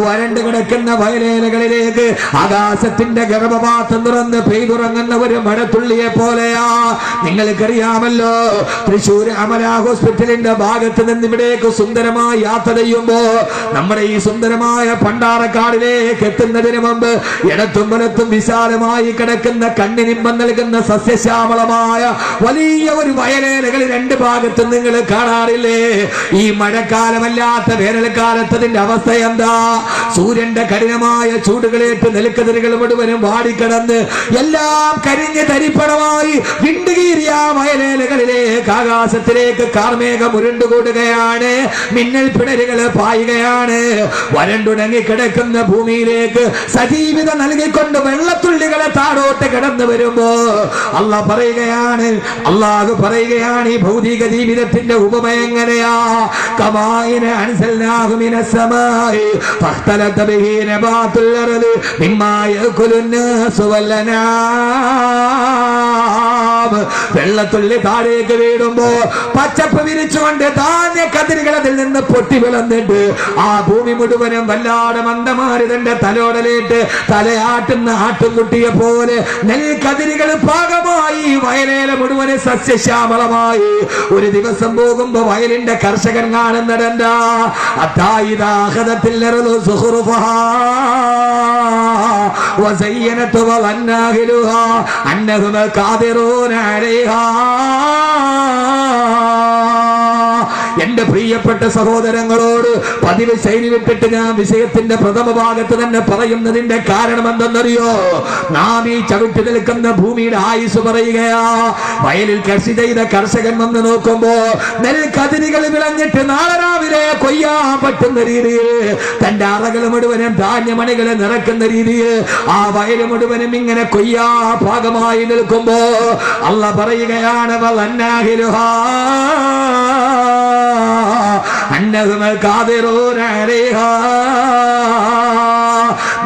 B: വരണ്ട് കിടക്കുന്ന വയലേലകളിലേക്ക് ആകാശത്തിന്റെ ഗർഭപാത്രം തുറന്ന് പെയ്തുറങ്ങുന്ന ഒരു മഴത്തുള്ളിയെ പോലെയാ. നിങ്ങൾക്കറിയാമല്ലോ, തൃശ്ശൂർ അമല ഹോസ്പിറ്റലിന്റെ ഭാഗത്ത് നിന്ന് ഇവിടേക്ക് സുന്ദരമായി യാത്ര ചെയ്യുമ്പോ നമ്മുടെ ഈ സുന്ദരമായ പണ്ടാറക്കാടിലേക്ക് എത്തുന്നതിന് മുമ്പ് ഇടത്തും വലത്തും വിശാലമായി കിടക്കുന്ന കണ്ണിനിമ്പം നൽകുന്ന സസ്യശ്യാമളമായ വലിയ ഒരു വയലേലകൾ രണ്ട് ഭാഗത്ത് നിങ്ങൾ കാണാറില്ലേ? ഈ മഴക്കാലമല്ലാത്ത വേനൽക്കാലത്ത് അതിന്റെ അവസ്ഥ എന്താ? സൂര്യന്റെ കഠിനമായ ചൂടുകളേറ്റ് നെൽക്കതിരുകൾ മുഴുവനും വാടിക്കിടന്ന് എല്ലാം കരിഞ്ഞ് തരിപ്പണമായി വിണ്ടുകീറിയ വയലേലകളിലേക്ക് ആകാശത്തിലേക്ക് കാർമേഘം ഉരുണ്ടുകൂടുകയാണ്, മിന്നൽ പിണരുകൾ പായുകയാണ്. വരണ്ടുണങ്ങി കിടക്കുന്ന ഭൂമിയിലേക്ക് സജീവിത നൽകിക്കൊണ്ട് വെള്ളത്തുള്ളികളെ താഴോട്ട് കിടന്നു വരുമ്പോ അല്ലാഹു പറയുകയാണ് ഈ ഭൗതിക ജീവിതത്തിന്റെ ഉപമ എങ്ങനെയാ? കമായിന അൻസൽനാഹു മിനസ് സമാഇ ഫഖ്തലത ബിഹി നബാതുൽ അർദി മിമ്മാ യഅകുലുൻ നാസു വല്ലനാം. വെള്ളത്തുള്ളി താഴേക്ക് വീഴുമ്പോ പച്ചപ്പ് വിരിച്ചുകൊണ്ട് ധാന്യ കതിരുകൾ അതിൽ നിന്ന് പൊട്ടി വിളന്നിട്ട് ആ ഭൂമി മുഴുവനും വല്ലാതെ മന്ദമാരി തന്റെ തലോടലേറ്റ് തലയാട്ടുന്ന ആട്ടുംകുട്ടിയെ പോലെ നെൽക്കതിരുകൾ പാകമായി വയലേല മുഴുവന് സസ്യശ്യാമളമായി. ഒരു ദിവസം പോകുമ്പോ വയലിന്റെ കർഷകൻ കാണുന്നതെന്താ? എന്റെ പ്രിയപ്പെട്ട സഹോദരങ്ങളോട് പതിവ് ശൈലി വിട്ടിട്ട് ഞാൻ വിഷയത്തിന്റെ പ്രഥമ ഭാഗത്ത് തന്നെ പറയുന്നതിന്റെ കാരണം എന്തെന്നറിയോ? നാം ഈ ചവിട്ടി നിൽക്കുന്ന ഭൂമിയുടെ ആയുസ് പറയുകയാ. വയലിൽ കൃഷി ചെയ്ത കർഷകൻ വന്ന് നോക്കുമ്പോ നെൽക്കതിരുകൾ വിളഞ്ഞിട്ട് നാളെ രാവിലെ കൊയ്യാൻ പറ്റുന്ന രീതിയിൽ തന്റെ അറകൾ മുഴുവനും ധാന്യമണികളെ നിറക്കുന്ന രീതിയിൽ ആ വയൽ മുഴുവനും ഇങ്ങനെ കൊയ്യാ ഭാഗമായി നിൽക്കുമ്പോ അല്ലാഹു പറയുകയാണ്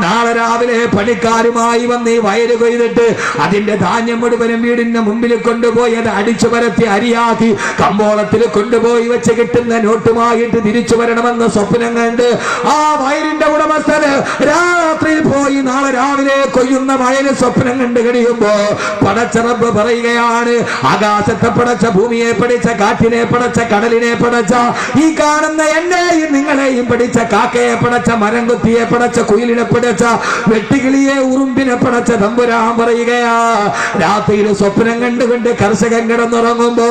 B: നാളെ രാവിലെ പണിക്കാരുമായി വന്ന് ഈ വയല് കൊയ്തിട്ട് അതിന്റെ ധാന്യം മുഴുവനും വീടിന്റെ മുമ്പിൽ കൊണ്ടുപോയി അത് അടിച്ചു പരത്തി അരിയാക്കി കമ്പോളത്തിൽ കൊണ്ടുപോയി വെച്ച് കിട്ടുന്ന നോട്ടുമായിട്ട് തിരിച്ചു വരണമെന്ന സ്വപ്നം കണ്ട് ആ വയലിന്റെ ഉടമസ്ഥന് രാത്രിയിൽ പോയി നാളെ രാവിലെ കൊയ്യുന്ന വയല് സ്വപ്നം കണ്ടു കഴിയുമ്പോ പടച്ച റബ്ബ് പറയുകയാണ്, ആകാശത്തെ പടച്ച, ഭൂമിയെ പടച്ച, കാറ്റിനെ പടച്ച, കടലിനെ പടച്ച, ഈ കാണുന്ന എന്നെയും നിങ്ങളെയും പഠിച്ച കാക്കയെ പടച്ച, മരം കുത്തിയെ പടച്ച, കുയിലിനെ പടച്ച, വെട്ടുകിളിയെ ഉറുമ്പിനെ പടച്ച തമ്പുരാൻ പറയുകയാ. രാത്രിയിൽ സ്വപ്നം കണ്ടുകൊണ്ട് കർഷകൻ കിടന്നുറങ്ങുമ്പോ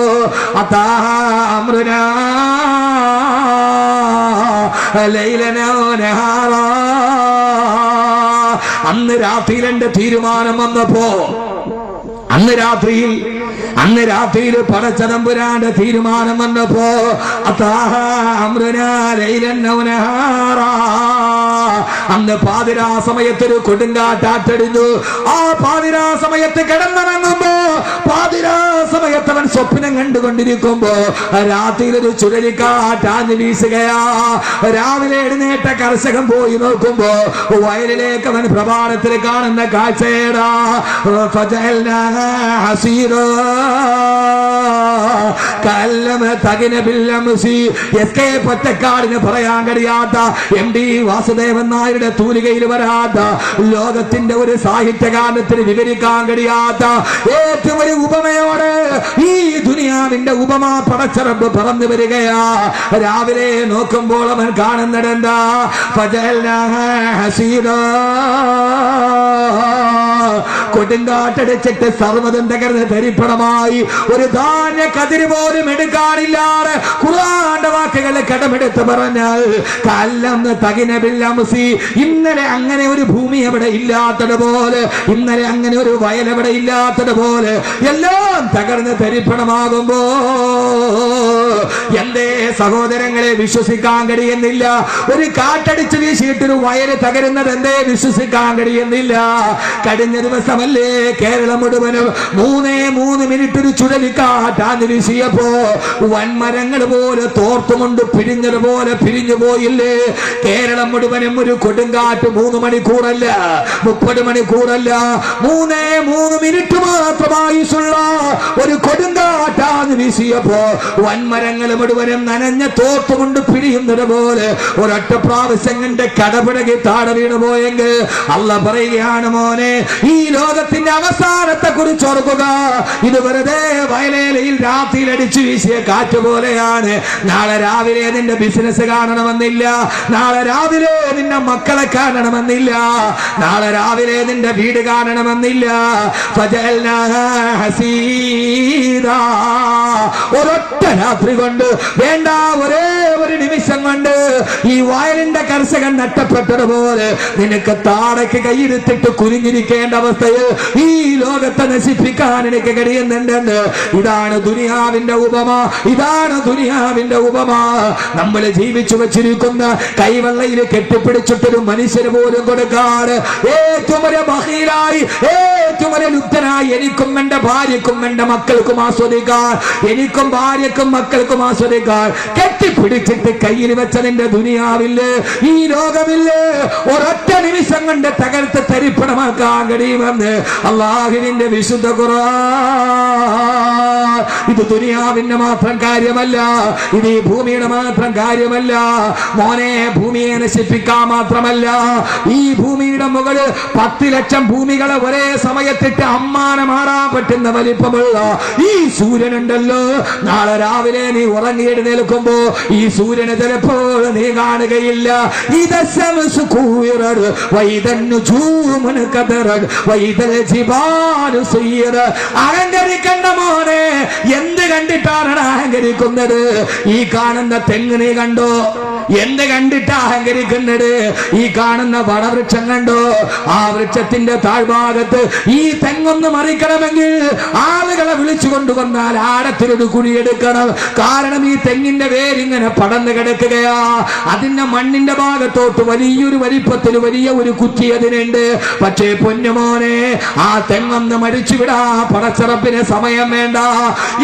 B: അതാഹ്റുനാ ലൈലനാ നഹാറാ, അന്ന് രാത്രിയിൽ എന്റെ തീരുമാനം വന്നപ്പോ അന്ന് രാത്രിയിൽ പടച്ച തമ്പുരാന്റെ തീരുമാനം വന്നപ്പോ അന്ന് പാതിരാ സമയത്തൊരു കൊടുങ്കാറ്റാറ്റടിഞ്ഞു. ആ പാതിരാ സമയത്ത് കിടന്നിറങ്ങുമ്പോ സമയത്ത് അവൻ സ്വപ്നം കണ്ടുകൊണ്ടിരിക്കുമ്പോ രാത്രിയിൽ ഒരു ചുഴലിക്കാറ്റാഞ്ഞു വീശുകയാ. രാവിലെ എഴുന്നേറ്റ കർഷകൻ പോയി നോക്കുമ്പോ വയലിലേക്ക് അവൻ പ്രഭാതത്തിൽ കാണുന്ന കാഴ്ചയേടാ. ഒറ്റക്കാടിന് പറയാൻ കഴിയാത്ത MD വാസുദേവൻ നായരുടെ തൂലികയിൽ വരാത്ത, ലോകത്തിന്റെ ഒരു സാഹിത്യകാലത്തിന് വിവരിക്കാൻ കഴിയാത്ത ഏറ്റവും ഒരു ഉപമയോടെ ഈ ദുനിയാവിന്റെ ഉപമ പടച്ചറബ് പറന്നു വരികയാ. രാവിലെ നോക്കുമ്പോൾ അവൻ കാണുന്നിടഎന്താ, കൊടുങ്കാട്ടടിച്ചിട്ട് സർവ്വതും തകർന്ന് ധരിപ്പണമായി. ഒരു ധാന്യ കതിര് പോലും എടുക്കാനില്ലാതെ ഖുർആന്റെ വാക്കുകൾ കടമെടുത്ത് പറഞ്ഞാൽ കല്ലെന്ന് തകിന ബില്ലംസി. ഇന്നലെ അങ്ങനെ ഒരു ഭൂമി അവിടെ ഇല്ലാത്തതുപോലെ, ഇന്നലെ അങ്ങനെ ഒരു വയൽ അവിടെ ഇല്ലാത്തതുപോലെ എല്ലാം തകർന്ന് ധരിപ്പണമാകുമ്പോ എന്തേ സഹോദരങ്ങളെ വിശ്വസിക്കാൻ കഴിയുന്നില്ല? ഒരു കാറ്റടിച്ച് വീശിയിട്ടൊരു വയല് തകരുന്നത് എന്തേ വിശ്വസിക്കാൻ കഴിയുന്നില്ല? കഴിഞ്ഞ ദിവസമല്ലേ കേരളം മുഴുവനും 3 മിനിറ്റ് ഒരു ചുഴലിക്കാറ്റാന്ന് വീശിയപ്പോ വൻമരങ്ങൾ പോലെ തോർത്തുകൊണ്ട് പിരിഞ്ഞതുപോലെ പിരിഞ്ഞു പോയില്ലേ? കേരളം മുഴുവനും ഒരു കൊടുങ്കാറ്റ് 3 മണിക്കൂറല്ല, 30 മണിക്കൂറല്ല, 3 മിനിറ്റ് മാത്രമായിട്ടുള്ള ഒരു കൊടുങ്കാറ്റാന്ന് വീശിയപ്പോ വൻമരങ്ങൾ മുഴുവനും നനഞ്ഞ തോർത്തുകൊണ്ട് പിരിയുന്നത് പോലെ ഒരൊറ്റ പ്രാവശ്യം കണ്ട് കടപിടകി താഴെ വീണു പോയെങ്കിൽ അല്ല പറയുകയാണ്, മോനെ ഈ ലോകത്തിന്റെ അവസാനത്തെ കുറിച്ച് ഓർക്കുക. ഇത് വെറുതെ വയലേലയിൽ രാത്രിയിൽ അടിച്ചു വീശിയ കാറ്റ് പോലെയാണ്. നാളെ രാവിലെ നിന്റെ ബിസിനസ് കാണണമെന്നില്ല, നാളെ രാവിലെ നിന്റെ മക്കളെ കാണണമെന്നില്ല, നാളെ രാവിലെ നിന്റെ വീട് കാണണമെന്നില്ല. ഒരൊറ്റ രാത്രി കൊണ്ട്, വേണ്ട ഒരേ ഒരു നിമിഷം കൊണ്ട് ഈ വയലിന്റെ കർഷകൻ നഷ്ടപ്പെട്ടതുപോലെ നിനക്ക് താടയ്ക്ക് കൈയിരുത്തിട്ട് കുനിഞ്ഞിരിക്കേണ്ട അവസ്ഥയിൽ ഈ ലോകത്തെ നശിപ്പിക്കാൻ എനിക്ക് കഴിയുന്നുണ്ടെന്ന്. ഇതാണ് ദുനിയാവിന്റെ ഉപമ, ഇതാണ് ദുനിയാവിന്റെ ഉപമ. നമ്മൾ ജീവിച്ചു വച്ചിരിക്കുന്ന കൈവെള്ളയിൽ കെട്ടിപ്പിടിച്ചിട്ടൊരു മനുഷ്യന് പോലും കൊടുക്കാറ് ഏറ്റവും ഒരു ബഹീലായി, ഏറ്റവും ഒരു ലുപ്തനായി എനിക്കും എന്റെ ഭാര്യക്കും എന്റെ മക്കൾക്കും ആസ്വദിക്കാൻ, എനിക്കും ഭാര്യക്കും മക്കൾക്കും ആസ്വദിക്കാൻ കെട്ടിപ്പിടിച്ചിട്ട് കയ്യിൽ വെച്ചതിന്റെ ദുനിയാവില്ലേ, ഈ ലോകമില്ലേ, ഒരൊറ്റ നിമിഷം കൊണ്ട് തകർത്ത് തരിപ്പണമാക്കാൻ കഴിയുമെന്ന് അല്ലാഹുവിന്റെ വിശുദ്ധ ഖുർആൻ. ഇത് ദുനിയാവിന്റെ മാത്രം കാര്യമല്ല, ഇത് ഈ ഭൂമിയുടെ മാത്രം കാര്യമല്ല മോനെ. ഭൂമിയെ നശിപ്പിക്കാൻ മാത്രമല്ല, ഈ ഭൂമിയുടെ മുകളിൽ 10 ലക്ഷം ഭൂമികളെ ഒരേ സമയത്തിട്ട് അമ്മാനമാടാൻ പറ്റുന്ന വലിപ്പമുള്ള ഈ സൂര്യനുണ്ടല്ലോ, നാളെ രാവിലെ നീ ഉറങ്ങിയെഴുന്നേൽക്കുമ്പോ ഈ സൂര്യനെ ചിലപ്പോൾ നീ കാണുകയില്ല. അഹങ്കരിക്കണ്ട മോനെ. എന്ത് കണ്ടിട്ടാണ് അഹങ്കരിക്കുന്നത്? ഈ കാണുന്ന തെങ്ങ് നീ കണ്ടോ? എന്ത് കണ്ടിട്ടാ അഹങ്കരിക്കുന്നത്? ഈ കാണുന്ന വടവൃക്ഷം കണ്ടോ? ആ വൃക്ഷത്തിന്റെ താഴ്ഭാഗത്ത് ഈ തെങ്ങൊന്ന് മറിക്കണമെങ്കിൽ ആളുകളെ വിളിച്ചു കൊണ്ടുവന്നാൽ ആഴത്തിലൊരു കുഴിയെടുക്കണം. കാരണം ഈ തെങ്ങിന്റെ വേരിങ്ങനെ പടന്നു കിടക്കുകയാ. അതിന്റെ മണ്ണിന്റെ ഭാഗത്തോട്ട് വലിയൊരു വലിപ്പത്തിൽ വലിയ ഒരു കുറ്റി അതിനുണ്ട്. പക്ഷേ പൊന്നുമോനെ, ആ തെങ്ങൊന്ന് മരിച്ചു വിടാ പടച്ചറപ്പിന് സമയം വേണ്ട.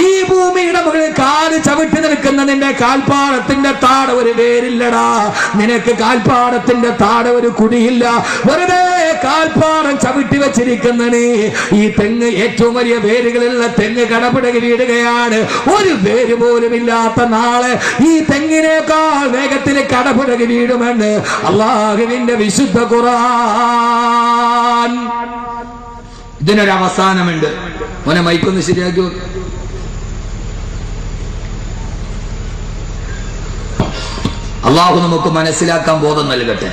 B: ഈ ഭൂമിയുടെ മുകളിൽ കാല് ചവിട്ടി നിൽക്കുന്ന നിന്റെ കാൽപ്പാടത്തിന്റെ താഴെ ഒരു വേരില്ലടാ. നിനക്ക് കാൽപ്പാടത്തിന്റെ താഴെ ഒരു കുടിയില്ല. വെറുതെ കാൽപ്പാടം ചവിട്ടി വെച്ചിരിക്കുന്ന നീ ഈ തെങ്ങ്, ഏറ്റവും വലിയ വേരുകളുള്ള തെങ്ങ് കടപിടകി വീടുകയാണ്. ഒരു വേര് പോലും ഇല്ലാത്ത നാളെ ഈ തെങ്ങിനേക്കാൾ വേഗത്തിൽ കടപിടകി വീടുമെന്ന് അല്ലാഹുവിന്റെ വിശുദ്ധ ഖുർആൻ. ഇതിനൊരു അവസാനമുണ്ട്. മോനെ മൈക്കൊന്ന് ശരിയാക്കി. അള്ളാഹു നമുക്ക് മനസ്സിലാക്കാൻ ബോധം നൽകട്ടെ.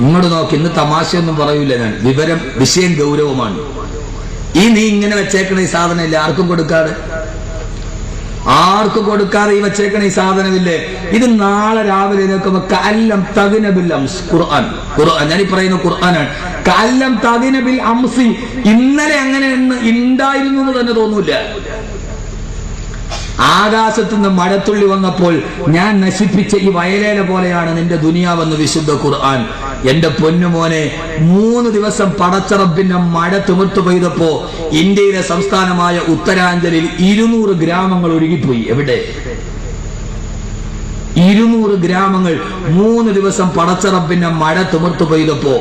B: ഇങ്ങോട്ട് നോക്കി, ഇന്ന് തമാശയൊന്നും പറയൂല ഞാൻ, വിഷയം ഗൗരവമാണ്. നീ ഇങ്ങനെ വെച്ചേക്കണ ഈ സാധനം ഇല്ല, ആർക്കും കൊടുക്കാതെ ഈ വെച്ചേക്കണ ഈ സാധനമില്ലേ, ഇത് നാളെ രാവിലെ നോക്കുമ്പോ കല്ലം തഗ്നബിൽ അംസ്. ഖുർആൻ ഞാൻ ഈ പറയുന്ന ഖുർആനാണ്. കല്ലം തഗ്നബിൽ അംസി. ഇന്നലെ അങ്ങനെ ഉണ്ടായിരുന്നു എന്ന് തന്നെ തോന്നൂല.
A: ആകാശത്തു നിന്ന് മഴത്തുള്ളി വന്നപ്പോൾ ഞാൻ നശിപ്പിച്ച ഈ വയലേല പോലെയാണ് നിന്റെ ദുനിയാവെന്ന് വിശുദ്ധ ഖുർആൻ. എന്റെ പൊന്നുമോനെ, 3 ദിവസം പടച്ച റബ്ബിന്റെ മഴ തിമിർത്തു പെയ്തപ്പോ ഇന്ത്യയിലെ സംസ്ഥാനമായ ഉത്തരാഞ്ചലിൽ 200 ഗ്രാമങ്ങൾ ഒഴുകിപ്പോയി. എവിടെ? 200 ഗ്രാമങ്ങൾ 3 ദിവസം പടച്ച റബ്ബിന്റെ മഴ തിമിർത്തു പെയ്തപ്പോ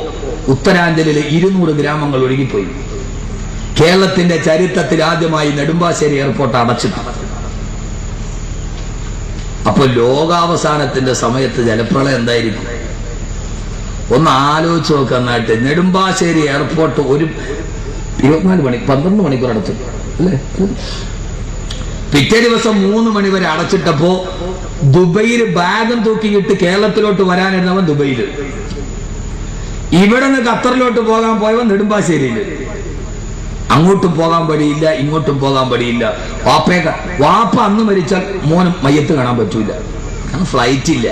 A: ഉത്തരാഞ്ചലിലെ 200 ഗ്രാമങ്ങൾ ഒഴുകിപ്പോയി. കേരളത്തിന്റെ ചരിത്രത്തിൽ ആദ്യമായി നെടുമ്പാശ്ശേരി എയർപോർട്ട് അടച്ചിട്ടു. അപ്പൊ ലോകാവസാനത്തിന്റെ സമയത്ത് ജലപ്രളയം എന്തായിരിക്കും? ഒന്ന് ആലോചിച്ച് നോക്കാൻ. നാട്ട് നെടുമ്പാശ്ശേരി എയർപോർട്ട് ഒരു 12 മണിക്കൂർ അടച്ചു അല്ലേ? പിറ്റേ ദിവസം 3 മണി വരെ അടച്ചിട്ടപ്പോ ദുബൈയിൽ ബാഗും തൂക്കിയിട്ട് കേരളത്തിലോട്ട് വരാനിരുന്നവൻ ദുബൈയിൽ, ഇവിടെ നിന്ന് ഖത്തറിലോട്ട് പോകാൻ പോയവൻ നെടുമ്പാശ്ശേരിയിൽ. അങ്ങോട്ടും പോകാൻ പടിയില്ല, ഇങ്ങോട്ടും പോകാൻ പടിയില്ല. വാപ്പ അന്ന് മരിച്ചാൽ മോനും മയ്യത്ത് കാണാൻ പറ്റൂല, കാരണം ഫ്ലൈറ്റ് ഇല്ല.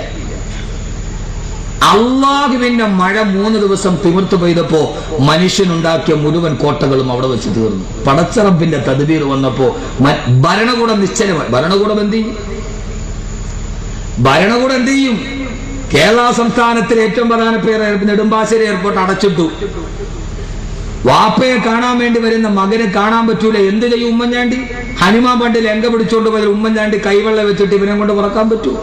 A: അള്ളാഹുവിന്റെ മഴ 3 ദിവസം തിമിർത്തു പെയ്തപ്പോ മനുഷ്യനുണ്ടാക്കിയ മുഴുവൻ കോട്ടകളും അവിടെ വെച്ച് തീർന്നു. പടച്ചറബിന്റെ തദ്ബീർ വന്നപ്പോ ഭരണകൂടം നിശ്ചലമായി. ഭരണകൂടം എന്ത് ചെയ്യും? കേരള സംസ്ഥാനത്തിലെ ഏറ്റവും പ്രധാനപ്പെട്ട നെടുമ്പാശ്ശേരി എയർപോർട്ട് അടച്ചിട്ടു. വാപ്പയെ കാണാൻ വേണ്ടി വരുന്ന മകനെ കാണാൻ പറ്റൂല. എന്ത് ചെയ്യും ഉമ്മൻചാണ്ടി? ഹനുമാൻ പണ്ടിൽ എങ്ക പിടിച്ചോണ്ട് പോയാൽ ഉമ്മൻചാണ്ടി കൈവെള്ള വെച്ചിട്ട് ഇവനെ കൊണ്ട് പറക്കാൻ പറ്റുമോ?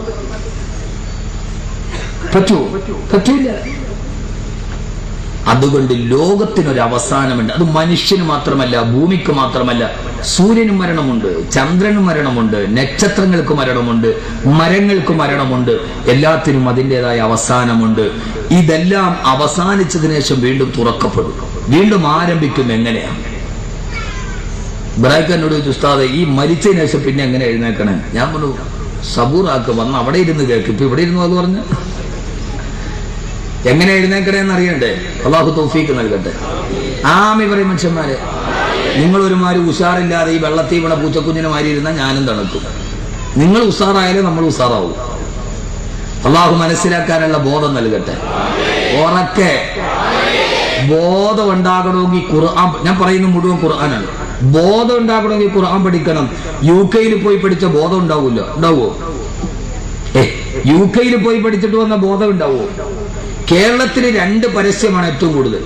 A: പറ്റൂല. അതുകൊണ്ട് ലോകത്തിനൊരു അവസാനമുണ്ട്. അത് മനുഷ്യന് മാത്രമല്ല, ഭൂമിക്ക് മാത്രമല്ല, സൂര്യനും മരണമുണ്ട്, ചന്ദ്രനും മരണമുണ്ട്, നക്ഷത്രങ്ങൾക്ക് മരണമുണ്ട്, മരങ്ങൾക്ക് മരണമുണ്ട്, എല്ലാത്തിനും അതിൻ്റെതായ അവസാനമുണ്ട്. ഇതെല്ലാം അവസാനിച്ചതിന് ശേഷം വീണ്ടും തുറക്കപ്പെടും, വീണ്ടും ആരംഭിക്കും. എങ്ങനെയാണ്? ഇബ്രാഹിം ഉസ്താദെ, ഈ മരിച്ചതിന് ശേഷം പിന്നെ എങ്ങനെ എഴുന്നേക്കണേ? ഞാൻ പറഞ്ഞു, സബൂറാക്ക്, വന്ന് അവിടെ ഇരുന്ന് കേൾക്ക്. ഇപ്പൊ ഇവിടെ ഇരുന്നു അത് പറഞ്ഞ് എങ്ങനെ എഴുന്നേക്കണേന്ന് അറിയണ്ടേ? അള്ളാഹു തൗഫീക്ക് നൽകട്ടെ. ആമീൻ പറയും മനുഷ്യന്മാരെ. നിങ്ങൾ ഒരുമാതിരി ഉഷാറില്ലാതെ ഈ വെള്ളത്തിൽ വീണ പൂച്ചക്കുഞ്ഞിനെ മാറി ഇരുന്നാൽ ഞാനും തണുക്കും. നിങ്ങൾ ഉഷാറായാലേ നമ്മൾ ഉഷാറാവും. അള്ളാഹു മനസ്സിലാക്കാനുള്ള ബോധം നൽകട്ടെ. ഉറക്കെ ബോധം ഉണ്ടാകണമെങ്കിൽ ഖുർആൻ, ഞാൻ പറയുന്ന മുഴുവൻ ഖുർആനാണ്. ബോധം ഉണ്ടാകണമെങ്കിൽ ഖുർആൻ പഠിക്കണം. UK പോയി പഠിച്ച ബോധം ഉണ്ടാവുമോ? UK പോയി പഠിച്ചിട്ട് വന്ന ബോധം ഉണ്ടാവുമോ? കേരളത്തിൽ 2 പരസ്യമാണ് ഏറ്റവും കൂടുതൽ.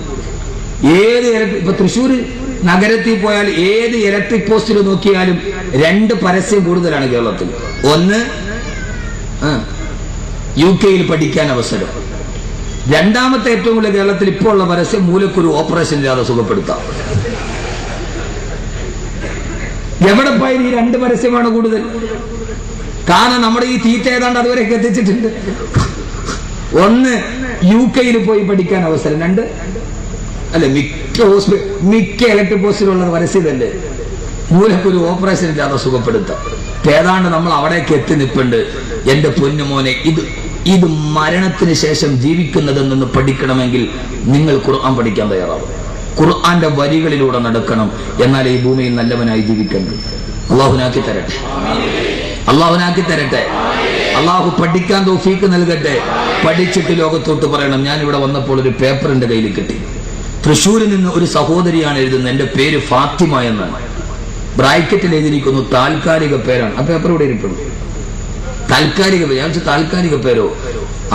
A: ഇപ്പൊ തൃശ്ശൂർ നഗരത്തിൽ പോയാൽ ഏത് ഇലക്ട്രിക് പോസ്റ്റിൽ നോക്കിയാലും 2 പരസ്യം കൂടുതലാണ് കേരളത്തിൽ. ഒന്ന്, UK പഠിക്കാൻ അവസരം. രണ്ടാമത്തെ ഏറ്റവും കൂടുതൽ കേരളത്തിൽ ഇപ്പോൾ ഉള്ള പരസ്യം, മൂലക്കുരു ഓപ്പറേഷൻ ഇല്ലാതെ സുഖപ്പെടുത്താം. എവിടെ പോയാലും ഈ 2 പരസ്യമാണ് കൂടുതൽ. കാരണം നമ്മുടെ ഈ തീറ്റ ഏതാണ്ട് അതുവരെയൊക്കെ എത്തിച്ചിട്ടുണ്ട്. ഒന്ന്, UK പോയി പഠിക്കാൻ അവസരം. 2, അല്ലെ മിക്ക ഇലക്ട്രിക് പോസ്റ്റിലുള്ള പരസ്യതല്ലേ, മൂലക്കുരു ഓപ്പറേഷൻ ഇല്ലാതെ സുഖപ്പെടുത്താം. ഏതാണ്ട് നമ്മൾ അവിടേക്ക് എത്തി നിൽപ്പുണ്ട്. എന്റെ പൊന്നുമോനെ, ഇത് മരണത്തിന് ശേഷം ജീവിക്കുന്നതിൽ നിന്ന് പഠിക്കണമെങ്കിൽ നിങ്ങൾ ഖുർആൻ പഠിക്കാൻ തയ്യാറാവും. ഖുർആന്റെ വരികളിലൂടെ നടക്കണം. എന്നാൽ ഈ ഭൂമിയിൽ നല്ലവനായി ജീവിക്കണം. അള്ളാഹുനാക്കി തരട്ടെ. അള്ളാഹു പഠിക്കാൻ തൗഫീക്ക് നൽകട്ടെ. പഠിച്ചിട്ട് ലോകത്തോട്ട് പറയണം. ഞാൻ ഇവിടെ വന്നപ്പോൾ ഒരു പേപ്പർ എന്റെ കയ്യിൽ കിട്ടി. തൃശ്ശൂരിൽ നിന്ന് ഒരു സഹോദരിയാണ് എഴുതുന്നത്. എന്റെ പേര് ഫാത്തിമ എന്നാണ്. ബ്രാക്കറ്റിൽ എഴുതിയിരിക്കുന്നു താൽക്കാലിക പേരാണ്. ആ പേപ്പർ ഇവിടെ ഇരിക്കുന്നു. താൽക്കാലിക പേര്. ഞാൻ താൽക്കാലിക പേരോ?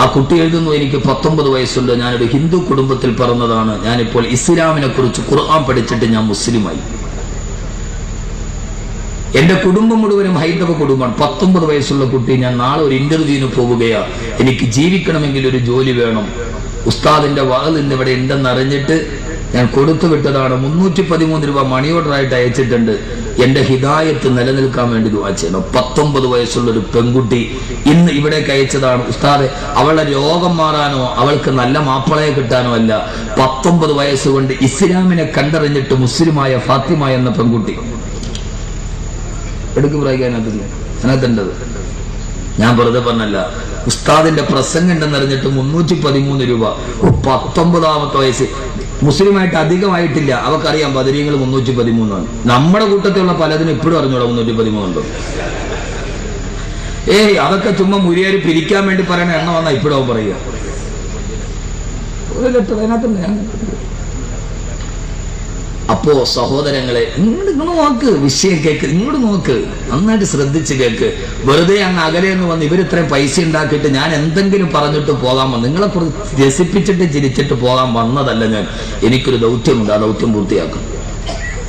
A: ആ കുട്ടി എഴുതുന്നു, എനിക്ക് 19 വയസ്സുണ്ട്, ഞാനൊരു ഹിന്ദു കുടുംബത്തിൽ പിറന്നതാണ്, ഞാനിപ്പോൾ ഇസ്ലാമിനെ കുറിച്ച് ഖുർആൻ പഠിച്ചിട്ട് ഞാൻ മുസ്ലിമായി. എന്റെ കുടുംബം മുഴുവനും ഹൈന്ദവ കുടുംബമാണ്. 19 വയസ്സുള്ള കുട്ടി. ഞാൻ നാളെ ഒരു ഇന്റർവ്യൂവിന് പോവുകയാ. എനിക്ക് ജീവിക്കണമെങ്കിൽ ഒരു ജോലി വേണം. ഉസ്താദിന്റെ വാതിൽ ഇന്ന് ഇവിടെ ഉണ്ടെന്ന് അറിഞ്ഞിട്ട് ഞാൻ കൊടുത്തു വിട്ടതാണ്. 313 രൂപ മണി ഓർഡറായിട്ട് അയച്ചിട്ടുണ്ട്. എന്റെ ഹിദായത്ത് നിലനിൽക്കാൻ വേണ്ടി ദുആ ചെയ്യണം. 19 വയസ്സുള്ള ഒരു പെൺകുട്ടി ഇന്ന് ഇവിടേക്ക് അയച്ചതാണ്. ഉസ്താദെ, അവളുടെ രോഗം മാറാനോ അവൾക്ക് നല്ല മാപ്പിളയെ കിട്ടാനോ അല്ല, 19 വയസ്സുകൊണ്ട് ഇസ്ലാമിനെ കണ്ടറിഞ്ഞിട്ട് മുസ്ലിമായ ഫാത്തിമ എന്ന പെൺകുട്ടി. എടുക്കും അതിനകത്തുണ്ടത്. ഞാൻ വെറുതെ പറഞ്ഞല്ല, ഉസ്താദിന്റെ പ്രസംഗം ഉണ്ടെന്നറിഞ്ഞിട്ട് 313 രൂപ. 19ാമത്തെ വയസ്സ്. മുസ്ലിമായിട്ട് അധികമായിട്ടില്ല. അവർക്കറിയാം ബദരീങ്ങൾ 313 ആണ്. നമ്മുടെ കൂട്ടത്തിലുള്ള പലതിനും ഇപ്പോഴും അറിഞ്ഞൂടാ 313 ഉണ്ടോ. അതൊക്കെ ചുമ്മാ മുരിയാരി പിരിക്കാൻ വേണ്ടി പറയണ എണ്ണ വന്നാ ഇപ്പോഴും പറയുക. അപ്പോ സഹോദരങ്ങളെ, ഇങ്ങോട്ട് നോക്ക്, വിഷയം കേക്ക്, ഇങ്ങോട്ട് നോക്ക്, നന്നായിട്ട് ശ്രദ്ധിച്ച് കേക്ക്. വെറുതെ അങ്ങ് അകലെന്ന് വന്ന് ഇവരിത്രയും പൈസ ഉണ്ടാക്കിയിട്ട് ഞാൻ എന്തെങ്കിലും പറഞ്ഞിട്ട് പോകാൻ വന്നു, നിങ്ങളെ രസിപ്പിച്ചിട്ട് ചിരിച്ചിട്ട് പോകാൻ വന്നതല്ല ഞാൻ. എനിക്കൊരു ദൗത്യമുണ്ട്, ആ ദൗത്യം പൂർത്തിയാക്കും.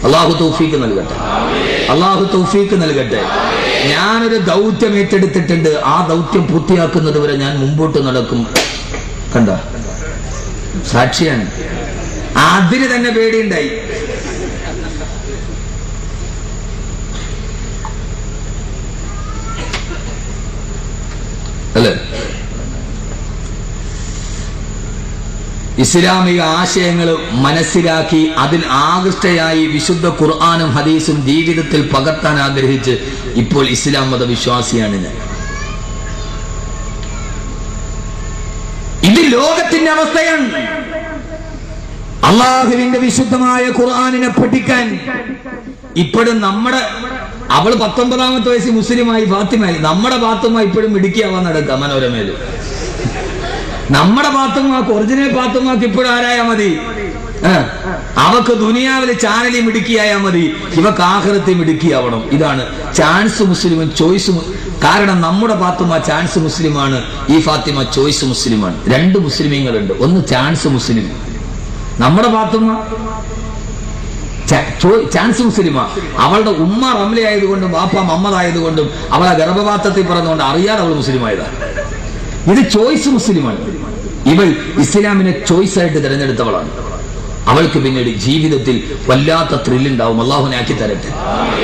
A: അള്ളാഹു തൗഫീക്ക് നൽകട്ടെ, അള്ളാഹു തൗഫീക്ക് നൽകട്ടെ. ഞാനൊരു ദൗത്യം ഏറ്റെടുത്തിട്ടുണ്ട്, ആ ദൗത്യം പൂർത്തിയാക്കുന്നത് വരെ ഞാൻ മുമ്പോട്ട് നടക്കും. കണ്ട, സാക്ഷിയാണ്. അതിന് തന്നെ പേടിയുണ്ടായി. അല്ലേ? ഇസ്ലാമിക ആശയങ്ങൾ മനസ്സിലാക്കി അതിൽ ആകൃഷ്ടയായി വിശുദ്ധ ഖുർആനും ഹദീസും ജീവിതത്തിൽ പകർത്താൻ ആഗ്രഹിച്ച് ഇപ്പോൾ ഇസ്ലാം മത വിശ്വാസിയാണ് ഞാൻ. ഇത് ലോകത്തിന്റെ അവസ്ഥയാണ്.
B: അള്ളാഹുവിന്റെ വിശുദ്ധമായ ഖുർആനിനെ പഠിക്കാൻ
A: ഇപ്പോഴും അവള് 19ാമത്തെ വയസ്സിൽ മുസ്ലിമായി ഫാത്തിമായി. നമ്മുടെ പാത്തുമ്മ ഇപ്പോഴും മിടുക്കിയാവാൻ നടക്കുക മനോരമയില്. നമ്മുടെ പാത്തുമ്മക്ക്, ഒറിജിനൽ പാത്തുമ്മക്ക് ഇപ്പോഴും ആരായാ മതി? അവക്ക് ദുനിയാവിലെ ചാനലിൽ മിടുക്കിയായാൽ മതി, ഇവക്ക് ആഖിറത്തിൽ മിടുക്കിയാവണം. ഇതാണ് ചാൻസ് മുസ്ലിമും ചോയ്സ്. കാരണം നമ്മുടെ പാത്തുമ്മ ചാൻസ് മുസ്ലിമാണ്, ഈ ഫാത്തിമ ചോയ്സ് മുസ്ലിമാണ്. രണ്ട് മുസ്ലിമീങ്ങളുണ്ട്, ഒന്ന് ചാൻസ് മുസ്ലിം, നമ്മുടെ പാത്തുമ്മ ചാൻസ് മുസ്ലിമ. അവളുടെ ഉമ്മ റംല ആയതുകൊണ്ടും വാപ്പ മുഹമ്മദ് ആയതുകൊണ്ടും അവളെ ഗർഭപാത്രത്തിൽ പറഞ്ഞുകൊണ്ട് അറിയാതെ അവൾ മുസ്ലിമായതാണ്. ഇത് ചോയ്സ് മുസ്ലിമാണ്. ഇവൾ ഇസ്ലാമിനെ ചോയ്സ് ആയിട്ട് തിരഞ്ഞെടുത്തവളാണ്. അവൾക്ക് പിന്നീട് ജീവിതത്തിൽ വല്ലാത്ത ത്രില്ലുണ്ടാവും. അള്ളാഹുവിനെ ആക്കി തരട്ടെ.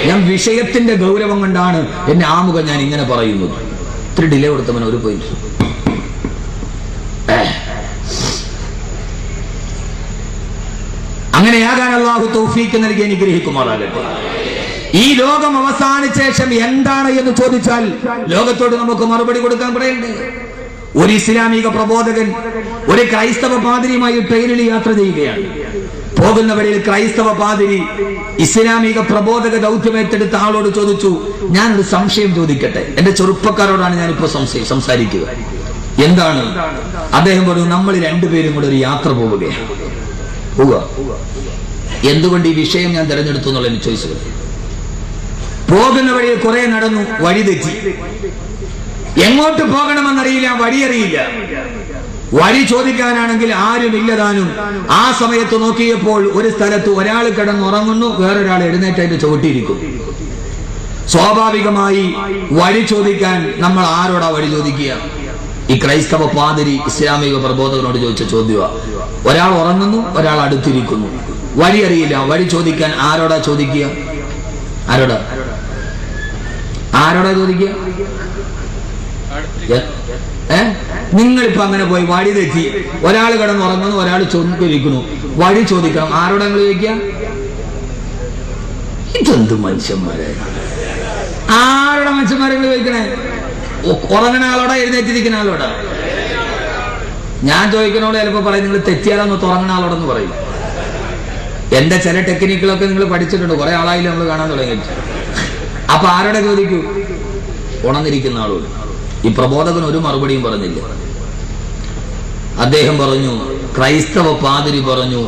A: ഞാൻ വിഷയത്തിന്റെ ഗൗരവം കൊണ്ടാണ് എന്നെ ആമുഖം ഞാൻ ഇങ്ങനെ പറയുന്നത്. ഇത്ര ഡിലേ കൊടുത്തവൻ ഒരു പോയിന്റ്. അങ്ങനെയാകാൻ അള്ളാഹു തൗഫീക്ക് നൽകി അനുഗ്രഹിക്കുമാറാകട്ടെ. ഈ ലോകം അവസാനിച്ച ശേഷം എന്താണ് എന്ന് ചോദിച്ചാൽ ലോകത്തോട് നമുക്ക് മറുപടി കൊടുക്കാൻ പറയണ്ടേ? ഒരു ഇസ്ലാമിക പ്രബോധകൻ ഒരു ക്രൈസ്തവ പാതിരിയുമായി ട്രെയിനിൽ യാത്ര ചെയ്യുകയാണ്. പോകുന്ന വഴിയിൽ ക്രൈസ്തവ പാതിരി ഇസ്ലാമിക പ്രബോധക ദൗത്യമേറ്റെടുത്ത ആളോട് ചോദിച്ചു, ഞാനൊരു സംശയം ചോദിക്കട്ടെ? എന്റെ ചെറുപ്പക്കാരോടാണ് ഞാനിപ്പോ സംസാരിക്കുക. എന്താണ്? അദ്ദേഹം പറഞ്ഞു, നമ്മൾ രണ്ടുപേരും കൂടെ ഒരു യാത്ര പോവുകയാണ്. എന്തുകൊണ്ട് ഈ വിഷയം ഞാൻ തെരഞ്ഞെടുത്തു എന്നുള്ളതിന് ചോദിച്ചത്. പോകുന്ന വഴിയിൽ കുറെ നടന്നു, വഴി തെറ്റി. എങ്ങോട്ട് പോകണമെന്നറിയില്ല, വഴിയറിയില്ല. വഴി ചോദിക്കാനാണെങ്കിൽ ആരുമില്ലതാനും. ആ സമയത്ത് നോക്കിയപ്പോൾ ഒരു സ്ഥലത്ത് ഒരാൾ കിടന്നുറങ്ങുന്നു, വേറൊരാൾ എഴുന്നേറ്റായിട്ട് ചവിട്ടിയിരിക്കും. സ്വാഭാവികമായി വഴി ചോദിക്കാൻ നമ്മൾ ആരോടാ വഴി ചോദിക്കുക? ഈ ക്രൈസ്തവ പാതിരി ഇസ്ലാമിക പ്രബോധകനോട് ചോദിച്ച ചോദ്യമാണ്. ഒരാൾ ഉറങ്ങുന്നു, ഒരാൾ അടുത്തിരിക്കുന്നു, വഴി അറിയില്ല. വഴി ചോദിക്കാൻ ആരോടാ ചോദിക്കുക? ആരോടാ ചോദിക്കുക? നിങ്ങളിപ്പോ അങ്ങനെ പോയി വഴി തെറ്റി, ഒരാൾ കിടന്നുറങ്ങുന്നു, ഒരാൾ ചൊന്നിരിക്കുന്നു, വഴി ചോദിക്കണം, ആരോടാ നിങ്ങൾ ചോദിക്കുക? ഇതെന്ത് മനുഷ്യന്മാരെ! ആരോടെ മനുഷ്യന്മാരെ ചോദിക്കണേ? ഉറങ്ങണ ആളോടാ, എഴുന്നേറ്റിരിക്കുന്ന ആളോടാ? ഞാൻ ചോദിക്കണോട് ചിലപ്പോ പറയും, നിങ്ങൾ തെറ്റിയാലൊന്ന് തുറങ്ങണ ആളോടെന്ന് പറയും. എന്റെ ചില ടെക്നിക്കുകളൊക്കെ നിങ്ങൾ പഠിച്ചിട്ടുണ്ട്, കുറെ ആളായില്ല നമ്മൾ കാണാൻ തുടങ്ങിയിട്ട്. അപ്പൊ ആരോടെ ചോദിക്കൂ? ഉണർന്നിരിക്കുന്ന ആളോട്. ഈ പ്രബോധകൻ ഒരു മറുപടിയും പറഞ്ഞില്ല. അദ്ദേഹം പറഞ്ഞു, ക്രൈസ്തവ പാതിരി പറഞ്ഞു,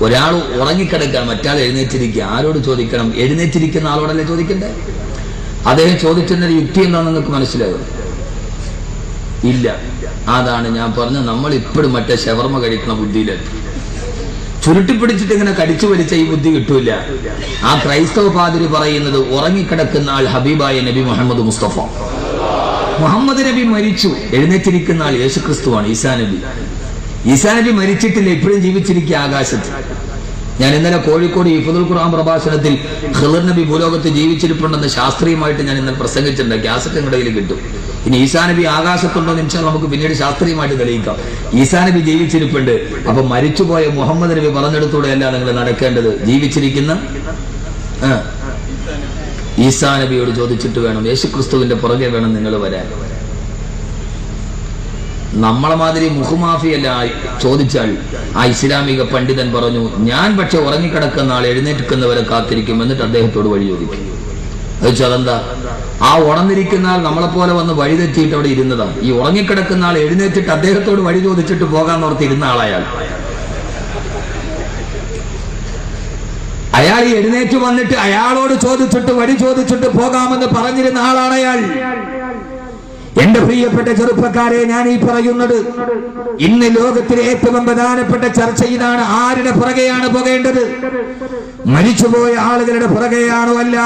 A: ഒരാൾ ഉറങ്ങിക്കിടക്കാൻ, മറ്റാൾ എഴുന്നേറ്റിരിക്കുക, ആരോട് ചോദിക്കണം? എഴുന്നേറ്റിരിക്കുന്ന ആളോടല്ലേ ചോദിക്കണ്ടേ? അദ്ദേഹം ചോദിച്ചതിന്റെ യുക്തി എന്താണെന്ന് നിങ്ങൾക്ക് മനസ്സിലാകും? ഇല്ല. അതാണ് ഞാൻ പറഞ്ഞത്, നമ്മൾ ഇപ്പോഴും മറ്റേ ഷവർമ കഴിക്കണ ബുദ്ധിയിലെത്തി. ചുരുട്ടിപ്പിടിച്ചിട്ട് ഇങ്ങനെ കടിച്ചു വലിച്ച ഈ ബുദ്ധി കിട്ടൂല. ആ ക്രൈസ്തവ പാതിരി പറയുന്നത്, ഉറങ്ങിക്കിടക്കുന്ന ആൾ ഹബീബായ നബി മുഹമ്മദ് മുസ്തഫ. മുഹമ്മദ് നബി മരിച്ചു, എഴുന്നേറ്റിരിക്കുന്ന ആൾ യേശു ക്രിസ്തുവാണ്, ഈസാ നബി. ഈസാ നബി മരിച്ചിട്ടില്ല, ഇപ്പോഴും ജീവിച്ചിരിക്കുക ആകാശത്ത്. ഞാൻ ഇന്നലെ കോഴിക്കോട് ഹിഫ്ദുൽ ഖുർആൻ പ്രഭാഷണത്തിൽ ഖിളർ നബി ഭൂലോകത്ത് ജീവിച്ചിരിപ്പുണ്ടെന്ന് ശാസ്ത്രീയമായിട്ട് ഞാൻ ഇന്നലെ പ്രസംഗിച്ചിട്ടുണ്ട്. ക്യാസറ്റ് ഇടയിൽ കിട്ടും. ഇനി ഈസാ നബി ആകാശത്തുണ്ടോ എന്ന് വെച്ചാൽ നമുക്ക് പിന്നീട് ശാസ്ത്രീയമായിട്ട് തെളിയിക്കാം. ഈസാ നബി ജീവിച്ചിരിപ്പുണ്ട്. അപ്പൊ മരിച്ചുപോയ മുഹമ്മദ് നബി പറഞ്ഞെടുത്തൂടെയല്ല നിങ്ങൾ നടക്കേണ്ടത്. ജീവിച്ചിരിക്കുന്ന ഈസാ നബിയോട് ചോദിച്ചിട്ട് വേണം, യേശുക്രിസ്തുവിന്റെ പുറകെ വേണം നിങ്ങൾ വരാൻ. നമ്മളെ മാതിരി മുഖമാഫിയല്ല ചോദിച്ചാൽ ആ ഇസ്ലാമിക പണ്ഡിതൻ പറഞ്ഞു, ഞാൻ പക്ഷെ ഉറങ്ങിക്കിടക്കുന്ന ആൾ എഴുന്നേൽക്കുന്നവരെ കാത്തിരിക്കും, എന്നിട്ട് അദ്ദേഹത്തോട് വഴി ചോദിക്കും. അത് അതെന്താ? ആ ഉണർന്നിരിക്കുന്ന ആൾ നമ്മളെപ്പോലെ വന്ന് വഴി തെറ്റിയിട്ട് അവിടെ ഇരുന്നതാണ്. ഈ ഉറങ്ങിക്കിടക്കുന്ന ആൾ എഴുന്നേറ്റിട്ട് അദ്ദേഹത്തോട് വഴി ചോദിച്ചിട്ട് പോകാൻ ഓർത്തിരുന്ന ആളായാൽ
B: അയാൾ എഴുന്നേറ്റ് വന്നിട്ട് അയാളോട് ചോദിച്ചിട്ട് വഴി ചോദിച്ചിട്ട് പോകാമെന്ന് പറഞ്ഞിരുന്ന ആളാണ് അയാൾ. എന്റെ പ്രിയപ്പെട്ട ചെറുപ്പക്കാരെ, ഞാൻ ഈ പറയുന്നത് ഇന്ന് ലോകത്തിലെ ഏറ്റവും പ്രധാനപ്പെട്ട ചർച്ച ഇതാണ്. ആരുടെ പുറകെയാണ് പോകേണ്ടത്? മരിച്ചുപോയ ആളുകളുടെ പുറകെയാണോ? അല്ല.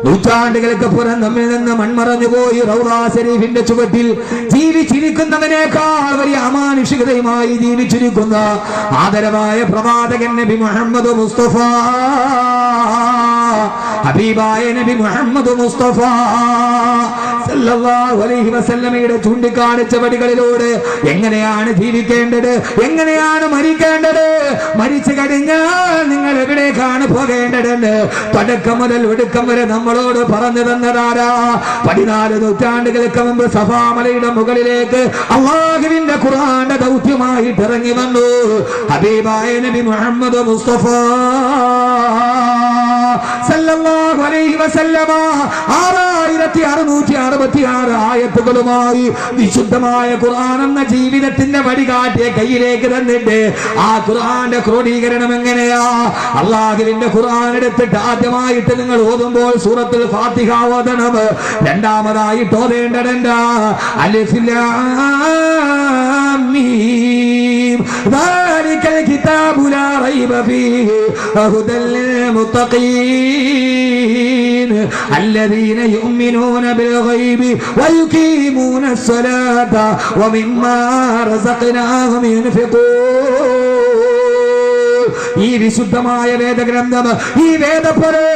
B: നൂറ്റാണ്ടുകൾക്ക് പുറം നമ്മിൽ നിന്ന് മൺമറഞ്ഞുപോയി റൗളാ ശരീഫിന്റെ ചുവട്ടിൽ ജീവിച്ചിരിക്കുന്നവനേക്കാൾ വലിയ അമാനുഷികതയുമായി ജീവിച്ചിരിക്കുന്ന ആദരവായ പ്രവാചകൻ നബി മുഹമ്മദ് മുസ്തഫ, ഹബീബായ നബി മുഹമ്മദ് മുസ്തഫ സല്ലല്ലാഹു അലൈഹി വസല്ലമയുടെ ചൂണ്ടിക്കാണിച്ച വഴികളിലൂടെ എങ്ങനെയാണ് ജീവിക്കേണ്ടത്, എങ്ങനെയാണ് മരിക്കേണ്ടത്, മരിച്ചു കഴിഞ്ഞാൽ നിങ്ങൾ എവിടേക്കാണ് പോകേണ്ടതെന്ന് തുടക്കം മുതൽ ഒടുക്കം വരെ നമ്മളോട് പറഞ്ഞു തന്നതാരാ? 14 നൂറ്റാണ്ടുകൾക്ക് മുമ്പ് സഫാ മലയുടെ മുകളിലേക്ക് അല്ലാഹുവിന്റെ ഖുർആന്റെ ദൗത്യമായിട്ട് ഇറങ്ങി വന്നു ഹബീബായ നബി മുഹമ്മദ് മുസ്തഫ സല്ലല്ലാഹു അലൈഹി വസല്ലമ 6666 ആയത്തുകളുമായി വിശുദ്ധമായ ഖുർആൻ എന്ന ജീവിതത്തിന്റെ വഴികാട്ടിയ കയ്യിലേക്ക് തന്നിട്ട് ആ ഖുർആന്റെ ക്രോഡീകരണം എങ്ങനെയാ? അല്ലാഹുവിന്റെ ഖുർആൻ എടുത്തിട്ട് ആദ്യമായിട്ട് നിങ്ങൾ ഓതുമ്പോൾ സൂറത്തുൽ ഫാത്തിഹ ഓതണം. രണ്ടാമതായിട്ട് ഓതേണ്ടത് അലിഫ് ലാം മീം ദാലികൽ കിതാബു ലാ റൈബ ഫീഹി ഹുദൽ ലിൽമുത്തഖീൻ الذين يؤمنون بالغيب ويقيمون الصلاة ومما رزقناهم ينفقون. ഈ വിശുദ്ധമായ വേദഗ്രന്ഥം, ഈ വേദപ്പൊര്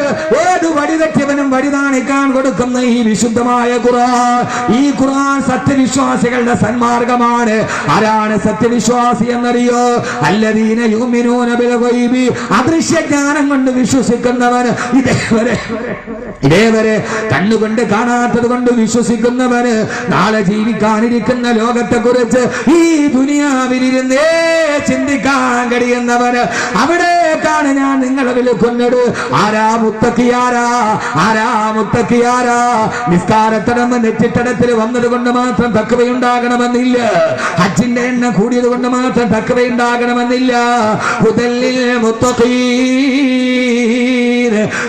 B: ഏത് വഴിതെറ്റിയവനും വഴിതാണിക്കാൻ കൊടുക്കുന്ന ഈ വിശുദ്ധമായ ഖുർആൻ, ഈ ഖുർആൻ സത്യവിശ്വാസികളുടെ സന്മാർഗമാണ്. ആരാണ് സത്യവിശ്വാസി എന്നറിയോ? അല്ലദീന യുമിനൂന ബിൽ ഗൈബി, അദൃശ്യജ്ഞാനം കൊണ്ട് വിശ്വസിക്കുന്നവന്, ഇതേവരെ കണ്ണുകൊണ്ട് കാണാത്തത് കൊണ്ട് വിശ്വസിക്കുന്നവന്, നാളെ ജീവിക്കാനിരിക്കുന്ന ലോകത്തെ കുറിച്ച് ഈ ദുനിയാവിലിരുന്നേ ചിന്തിക്കാൻ കഴിയുന്നവന്, അവിടേക്കാണ് ഞാൻ നിങ്ങളെ വിളിക്കുന്നത്. ആരാ മുത്തഖിയാരാ? ആരാ മുത്തഖിയാരാ? നിസ്കാരത്തടം നെറ്റിത്തടത്തിൽ വന്നത് കൊണ്ട് മാത്രം തഖ്വയുണ്ടാകണമെന്നില്ല. ഹജ്ജിന്റെ എണ്ണം കൂടിയത് കൊണ്ട് മാത്രം തഖ്വയുണ്ടാകണമെന്നില്ല. ഹുദല്ലിൽ മുത്തഖീൻ,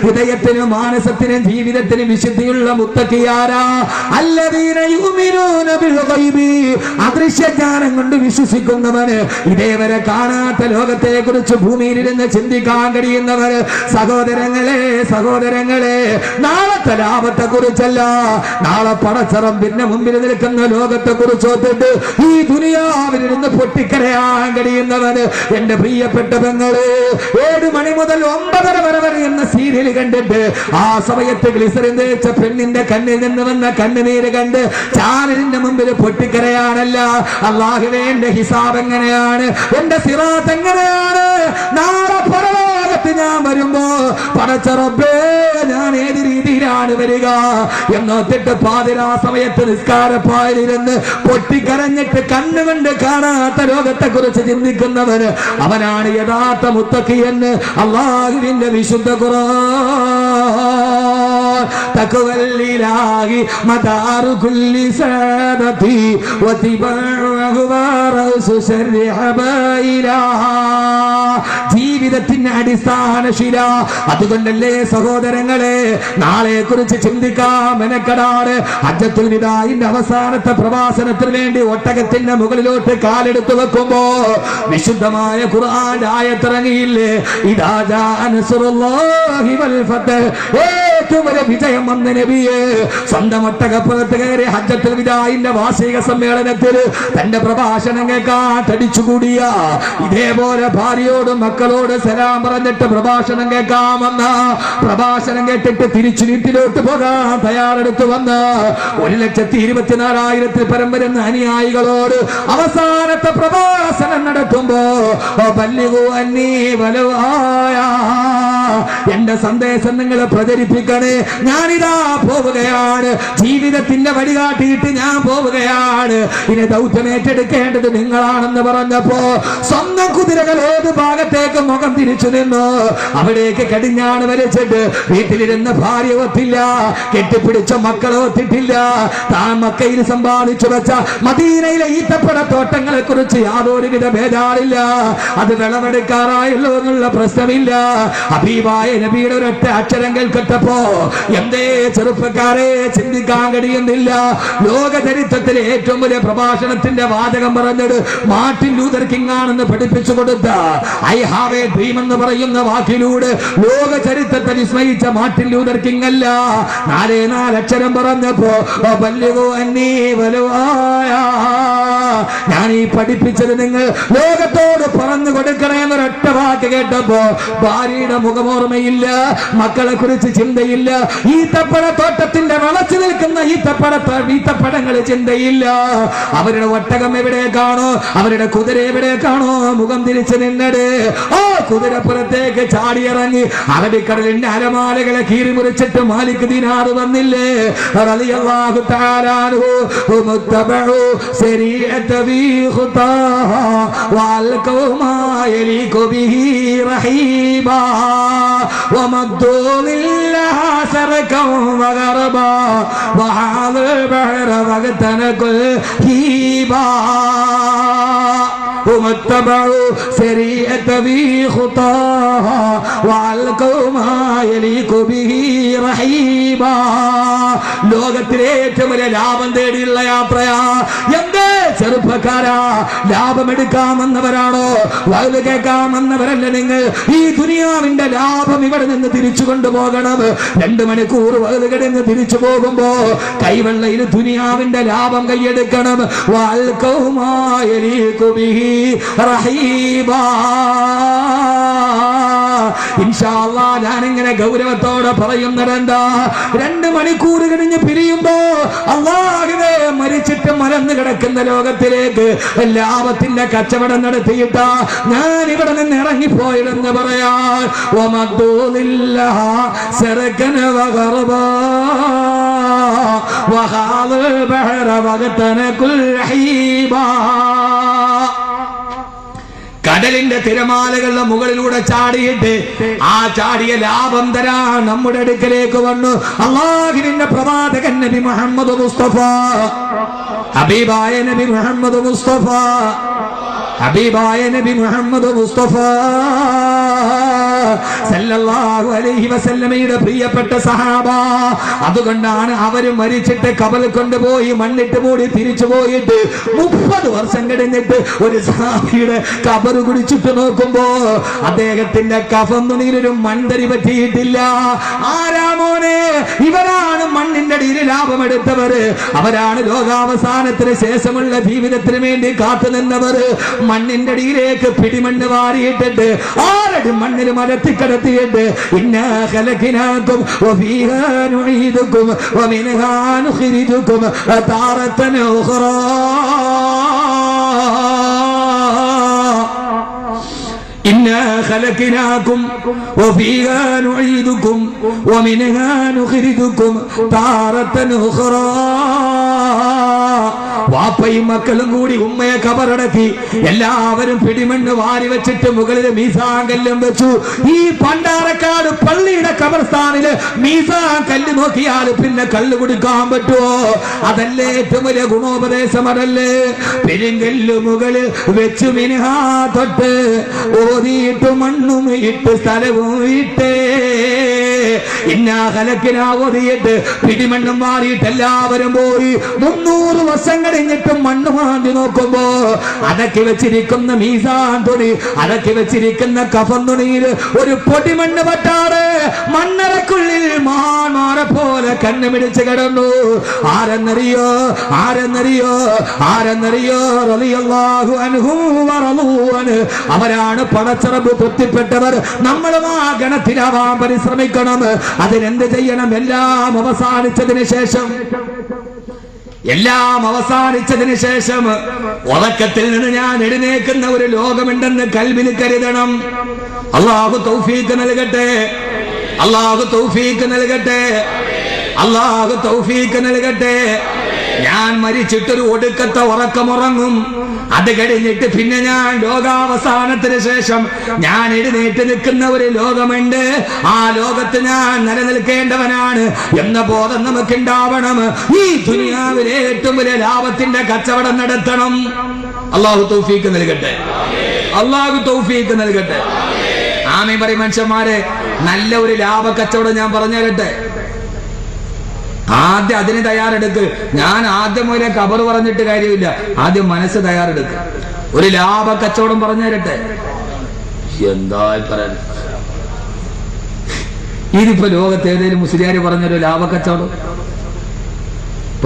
B: ഹൃദയത്തിനും മാനസത്തിനും ജീവിതത്തിനും വിശുദ്ധിയുള്ള മുത്തഖിയാരാ? അല്ലദീന യുമിനൂന ബിൽ ഗൈബി, അദൃശ്യജ്ഞാനം കൊണ്ട് വിശ്വസിക്കുന്നവന്, ഇതേവരെ കാണാത്ത ലോകത്തെ കുറിച്ച് ഭൂമിയിലിരുന്ന് ചിന്തിക്കാൻ കഴിയുന്നവര്. സഹോദരങ്ങളെ, സഹോദരങ്ങളെ, നാളത്തെ ലാഭത്തെ കുറിച്ചല്ല, നാളെ പടച്ചറമ്പിന്റെ മുമ്പിൽ നിൽക്കുന്ന ലോകത്തെ കുറിച്ച് ഓർത്തിട്ട് ഈ ദുനിയാവിലിരുന്ന് പൊട്ടിക്കരയാൻ കഴിയുന്നവന്. എന്റെ പ്രിയപ്പെട്ട പെങ്ങള്, 7 മണി മുതൽ 9:30 വരെ എന്ന സീരിയൽ കണ്ടിട്ട് ആ സമയത്ത് ഗ്ലിസറിൻ തേച്ച പെണ്ണിന്റെ കണ്ണിൽ നിന്ന് വന്ന കണ്ണുനീര് കണ്ട് ചാനലിന്റെ മുമ്പിൽ പൊട്ടിക്കരയാണല്ല. അല്ലാഹുവേ, എന്റെ ഹിസാബ് എങ്ങനെയാണ്, എന്റെ സിറാത്ത് എങ്ങനെയാണ്, നാളെ പരലോകത്ത് ഞാൻ വരുമ്പോ പടച്ച റബ്ബേ ഞാൻ ഏത് രീതിയിലാണ് വരിക എന്നോത്തിട്ട് പാതിരാ സമയത്ത് നിസ്കാരപ്പായിലിരുന്ന് പൊട്ടിക്കരഞ്ഞിട്ട് കണ്ണുകൊണ്ട് കാണാത്ത ലോകത്തെ കുറിച്ച് ചിന്തിക്കുന്നവന്, അവനാണ് യഥാർത്ഥ മുത്തഖി എന്ന് അല്ലാഹുവിന്റെ വിശുദ്ധ ഖുർആൻ. തഖ്വല്ലിലാഹി മദാറു കുല്ലി സാദതി വതിബഉഹു വറസു ശർരി ഹബൈലാ, ജീവിതത്തിന്റെ അടിസ്ഥാന ശില. അതുകൊണ്ടല്ലേ സഹോദരങ്ങളെ, നാളെ കുറിച്ച് ചിന്തിക്കാൻ മെനക്കെടാണ്. ഹജ്ജത്തുൽ വിദാഇന്റെ അവസാനത്തെ പ്രവാസനത്തിന് വേണ്ടി ഒട്ടകത്തിന്റെ മുകളിലോട്ട് കാലെടുത്ത് വെക്കുമ്പോ വിശുദ്ധമായ ഖുർആൻ ആയത്തിറങ്ങിയില്ലേ? ഇദാ ജാ നസ്റുല്ലാഹി വൽ ഫത്ഹ്, ഏറ്റവും വലിയ വിജയം വന്ന നബിയെ സ്വന്തം ഒട്ടകപ്പുറത്ത് കയറി ഹജ്ജത്തുൽ വിദാഇന്റെ വാർഷിക സമ്മേളനത്തിൽ തന്റെ പ്രഭാഷണം കേൾക്കാൻ തടിച്ചുകൂടിയ, ഇതേപോലെ ഭാര്യയോടും മക്കളോട് സലാം പറഞ്ഞിട്ട് പ്രഭാഷണം കേൾക്കാമെന്ന, പ്രഭാഷണം കേട്ടിട്ട് തിരിച്ചു വീട്ടിലോട്ട് പോകാൻ തയ്യാറെടുത്ത് വന്ന് 1,24,000 പരം വരുന്ന അനുയായികളോട് അവസാനത്തെ പ്രഭാഷണം നടത്തുമ്പോ എന്റെ സന്ദേശം നിങ്ങൾ പ്രചരിപ്പിക്കണം, കൊടുക്കണേ, ഞാനിതാ പോവുകയാണ്, ജീവിതത്തിന്റെ വഴി കാട്ടിയിട്ട് ഞാൻ പോവുകയാണ്, ഇനി ദൗത്യം ഏറ്റെടുക്കേണ്ടത് നിങ്ങളാണെന്ന് പറഞ്ഞപ്പോ സ്വന്തം കുതിരകൾ ഏത് ഭാഗത്തേക്ക് മുഖം തിരിച്ചു നിന്നു അവിടേക്ക് കടിഞ്ഞാണ് വലിച്ചിട്ട് വീട്ടിലിരുന്ന ഭാര്യ ഒത്തില്ല, കെട്ടിപ്പിടിച്ച മക്കളെ ഒത്തിട്ടില്ല, താൻ മക്കയിൽ സമ്പാദിച്ചു വെച്ച മദീനയിലെ ഈത്തപ്പഴത്തോട്ടങ്ങളെ കുറിച്ച് യാതൊരുവിധ ഭേദാറില്ല. അത് വിളവെടുക്കാറായല്ലോ എന്നുള്ള പ്രശ്നമില്ല. ഹബീബായ നബിയുടെ ഒരൊറ്റ അക്ഷരം കേൾക്കട്ടപ്പോ എന്തേ ചെറുപ്പക്കാരെ ചിന്തിക്കാൻ കഴിയുന്നില്ല. ലോക ചരിത്രത്തിലെ ഏറ്റവും വലിയ പ്രഭാഷണത്തിന്റെ വാചകം പറഞ്ഞത് മാർട്ടിൻ ലൂതർ കിങ് ആണെന്ന് പഠിപ്പിച്ചു കൊടുത്ത ഐ ഹാവ് എ ഡ്രീം എന്ന് പറയുന്ന വാക്കിലൂടെ ലോക ചരിത്രത്തെ വിസ്മയിച്ച മാർട്ടിൻ ലൂതർ കിങ് അല്ല. 4 അക്ഷരം പറഞ്ഞപ്പോ ഞാൻ ഈ പഠിപ്പിച്ചത് നിങ്ങൾ ലോകത്തോട് പറഞ്ഞു കൊടുക്കണേ എന്നൊരൊറ്റ വാക്ക് കേട്ടപ്പോ ഭാര്യയുടെ മുഖമോർമ്മയില്ല, മക്കളെ കുറിച്ച് ചിന്തയില്ല, ഈത്തപ്പഴത്തോട്ടത്തിന്റെ വളച്ചു നിൽക്കുന്ന ഈത്തപ്പഴങ്ങൾ ചിന്തയില്ല. അവരുടെ ഒട്ടകം എവിടെ കാണോ, അവരുടെ കുതിര എവിടെ കാണോ, മുഖം തിരിച്ചു നിന്നത് ആ കുതിരപ്പുറത്തേക്ക് ചാടിയിറങ്ങി അറബിക്കടലിന്റെ അരമാലകളെ കീറി മുറിച്ചിട്ട് മാലിക് ദിനാർ വന്നില്ലേ റളിയല്ലാഹു തആല അൻഹു മുത്തബഉ ശരീഅത ബി ഖുതാഹ വൽകൗമാ യലീകു ബിഹി റഹീബാ വമദ്ദു ലില്ലാഹ സറകം വഗറബാ വഹാദൽ ബഹറ വഗതനകുൽ ഹീബാ ومتبعوا سريعة بخطاها وعلقوا ما يليق به رحيبا. ലോകത്തിലെ ഏറ്റവും വലിയ ലാഭം തേടിയുള്ള യാത്രയാ. എന്തേ ചെറുപ്പക്കാരാ, ലാഭമെടുക്കാമെന്നവരാണോ, വയല് കേൾക്കാമെന്നവരല്ല നിങ്ങൾ. ഈ ദുനിയാവിന്റെ ലാഭം ഇവിടെ നിന്ന് തിരിച്ചു കൊണ്ടുപോകണം. 2 മണിക്കൂർ വയല് കിടന്ന് തിരിച്ചു പോകുമ്പോ കൈവെള്ളയിൽ ദുനിയാവിന്റെ ലാഭം കൈയെടുക്കണം. ഇൻഷാ അല്ലാഹ് ഞാനിങ്ങനെ ഗൗരവത്തോടെ പറയുന്നതെന്താ, 2 മണിക്കൂർ കഴിഞ്ഞ് പിരിയുമ്പോ അല്ലാഹുവേ മരിച്ചിട്ട് മലന്ന് കിടക്കുന്ന ലോകത്തിലേക്ക് ലാഭത്തിന്റെ കച്ചവടം നടത്തിയിട്ടാ ഞാൻ ഇവിടെ നിന്ന് ഇറങ്ങിപ്പോയതെന്ന് പറയാൻ കടലിന്റെ തിരമാലകളുടെ മുകളിലൂടെ ചാടിയിട്ട് ആ ചാടിയ ലാഭം തരാൻ നമ്മുടെ അടുക്കലേക്ക് വന്നു അല്ലാഹുവിന്റെ പ്രവാചകൻ നബി മുഹമ്മദ് മുസ്തഫ. ഹബീബായ നബി മുഹമ്മദ് മുസ്തഫ, ഹബീബായ നബി മുഹമ്മദ് മുസ്തഫ സല്ലല്ലാഹു അലൈഹി വസല്ലമയുടെ പ്രിയപ്പെട്ട സഹാബ. അതുകൊണ്ടാണ് അവര് മരിച്ചിട്ട് കബറിൽ കൊണ്ടുപോയി മണ്ണിട്ട് മൂടി തിരിച്ചു പോയിട്ട് 30 വർഷം കഴിഞ്ഞിട്ട് ഒരു സഹാബിയുടെ കബറ് കുടിച്ചിട്ട് നോക്കുമ്പോ അദ്ദേഹത്തിന്റെ കഫന്നുണിയിലൊരു മൺതരി പറ്റിയിട്ടില്ല. ആരാമോനെ, ഇവരാണ് മണ്ണിന്റെ അടിയിൽ ലാഭമെടുത്തവര്, അവരാണ് ലോകാവസാനത്തിന് ശേഷമുള്ള ജീവിതത്തിന് വേണ്ടി കാത്തുനിന്നവര്. മണ്ണിന്റെ അടിയിലേക്ക് പിടിമണ്ണ് വാരിയിട്ടിട്ട് ആരടി മണ്ണിൽ മരത്തിക്കടത്തിയിട്ട് ഇന്നാ ഖലഖനാകും വഫീഹാ നുഈദുകും വമിൻഹാ നുഖ്രിജുകും താറത്തൻ ഉഖറാ. ഇന്നാ ഖലഖനാകും വഫീഹാ നുഈദുകും വമിൻഹാ നുഖ്രിജുകും താറത്തൻ ഉഖറാ. വാപ്പയും മക്കളും കൂടി ഉമ്മയെ കബറടക്കി എല്ലാവരും പിടിമണ്ണ് വാരി വെച്ചിട്ട് മുകളിൽ മീസാൻ കല്ലും വെച്ചു. ഈ പണ്ടാരക്കാട് പള്ളിയുടെ കബർസ്ഥാനില് മീസാൻ കല്ല് നോക്കിയാൽ പിന്നെ കല്ല് കുടിക്കാൻ പറ്റുമോ? അതല്ലേ ഏറ്റവും വലിയ ഗുണോപദേശം, അതല്ലേ? പെരുങ്കല്ല് മുകളിൽ വെച്ചു മിൻഹാ തൊട്ട് ഓതിയിട്ട് മണ്ണും ഇട്ട് സ്ഥലവും ഇട്ടേ ഇന്നാ ഖലഖനാ ഓതിയിട്ട് പിടിമണ്ണും മാറിയിട്ട് എല്ലാവരും പോയി. 300 വർഷം കഴിഞ്ഞിട്ടും മണ്ണ് മാന്തി നോക്കുമ്പോ അടക്കി വെച്ചിരിക്കുന്ന മീസാൻ തുണി, അടക്കി വെച്ചിരിക്കുന്ന കഫൻ തുണിയിൽ ഒരു പൊടിമണ്ണ് പറ്റാറ് മണ്ണറക്കുള്ളിൽ മാന്മാരെ പോലെ കണ്ണുമിടിച്ച് കിടന്നു. ആരെന്നറിയോ? ആരെന്നറിയോ? ആരെന്നറിയോ? റളിയല്ലാഹു അൻഹു വറളൂ അൻഹു. അവരാണ് പടച്ചറബ് തൃപ്തിപ്പെട്ടവർ. നമ്മളും ആ ഗണത്തിലാവാൻ പരിശ്രമിക്കണം. അതിനെന്ത് ചെയ്യണം? എല്ലാം അവസാനിച്ചതിന് ശേഷം, എല്ലാം അവസാനിച്ചതിന് ശേഷം ഉറക്കത്തിൽ നിന്ന് ഞാൻ എഴുന്നേൽക്കുന്ന ഒരു ലോകമുണ്ടെന്ന് കൽബിൽ കരുതണം. അല്ലാഹു തൗഫീഖ് നൽകട്ടെ. അല്ലാഹു തൗഫീഖ് നൽകട്ടെ, അല്ലാഹു തൗഫീഖ് നൽകട്ടെ. ഞാൻ മരിച്ചിട്ടൊരു ഒടുക്കത്തെ ഉറക്കമുറങ്ങും. അത് കഴിഞ്ഞിട്ട് പിന്നെ ഞാൻ ലോകാവസാനത്തിന് ശേഷം ഞാൻ എഴുന്നേറ്റ് നിൽക്കുന്ന ഒരു ലോകമുണ്ട്. ആ ലോകത്ത് ഞാൻ നിലനിൽക്കേണ്ടവനാണ് എന്ന ബോധം നമുക്കുണ്ടാവണം. ഈ ദുനിയാവിലെ ഏറ്റവും വലിയ ലാഭത്തിന്റെ കച്ചവടം നടത്തണം. അല്ലാഹു തൗഫീഖ് നൽകട്ടെ, അല്ലാഹു തൗഫീഖ് നൽകട്ടെ. ആമീൻ പറയും മനുഷ്യന്മാരെ. നല്ല ഒരു ലാഭ കച്ചവടം ഞാൻ പറഞ്ഞു തരട്ടെ. ആദ്യം അതിന് തയ്യാറെടുക്ക്. ഞാൻ ആദ്യം മുതലേ ഖബർ പറഞ്ഞിട്ട് കാര്യമില്ല, ആദ്യം മനസ്സ് തയ്യാറെടുക്ക്. ഒരു ലാഭ കച്ചവടം പറഞ്ഞു തരട്ടെ. എന്താ പറയാൻ, ഇതിപ്പോ ലോകത്ത് ഏതെങ്കിലും മുസ്ലിയാര് പറഞ്ഞൊരു ലാഭ കച്ചവടം?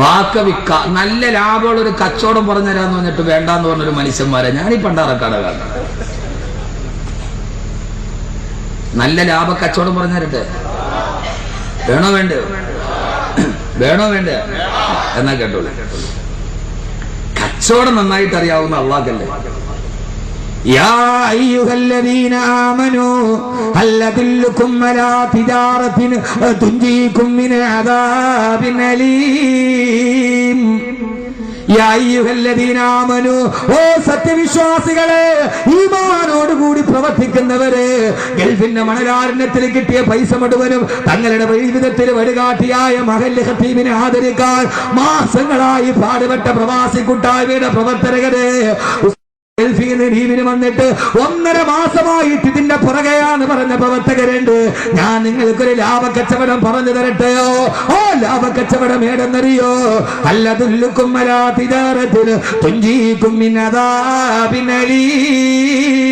B: വാക്കവിക്ക നല്ല ലാഭമുള്ള ഒരു കച്ചവടം പറഞ്ഞു തരാന്ന് പറഞ്ഞിട്ട് വേണ്ടാന്ന് പറഞ്ഞൊരു മനുഷ്യന്മാരെ ഞാനീ പണ്ടാറക്കാട് കാണും. നല്ല ലാഭ കച്ചവടം പറഞ്ഞു തരട്ടെ? വേണോ വേണ്ടയോ? വേണോ വേണ്ട? എന്നാ കേട്ടോളൂ. കച്ചവടം നന്നായിട്ട് അറിയാവുന്ന അള്ളാഹല്ലേ. യാ അയ്യുഹല്ലദീന ആമനൂ ഹൽ അദുല്ലുകും അലാ തിജാറത്തിൻ തുൻജീകും മിൻ അദാബിൻ അലീം. യാ അയ്യുഹല്ലദീന ആമനൂ, ഓ സത്യവിശ്വാസികളെ, ഈമാനോടുകൂടി പ്രവർത്തിക്കുന്നവരെ, ഗൾഫിന്റെ മണലാരണ്യത്തിൽ കിട്ടിയ പൈസ മുഴുവനും തങ്ങളുടെ ജീവിതത്തിൽ വഴികാട്ടിയായ മഹല്ല് ഖത്തീബിനെ ആദരിക്കാൻ മാസങ്ങളായി പാടുപെട്ട പ്രവാസി കൂട്ടായ്മയുടെ പ്രവർത്തകരെ, ലീവിന് വന്നിട്ട് 1.5 മാസമായിട്ട് ഇതിന്റെ പുറകെയാണ് പറഞ്ഞ പ്രവർത്തകരുണ്ട്. ഞാൻ നിങ്ങൾക്കൊരു ലാഭ കച്ചവടം പറഞ്ഞു തരട്ടെയോ? ഓ ലാഭ കച്ചവടം ഏടെന്നറിയോ? അല്ലദുല്ലുകും അലാ തിജാറത്തിൻ തുൻജീകും മിൻ അദാബിൻ അലീം.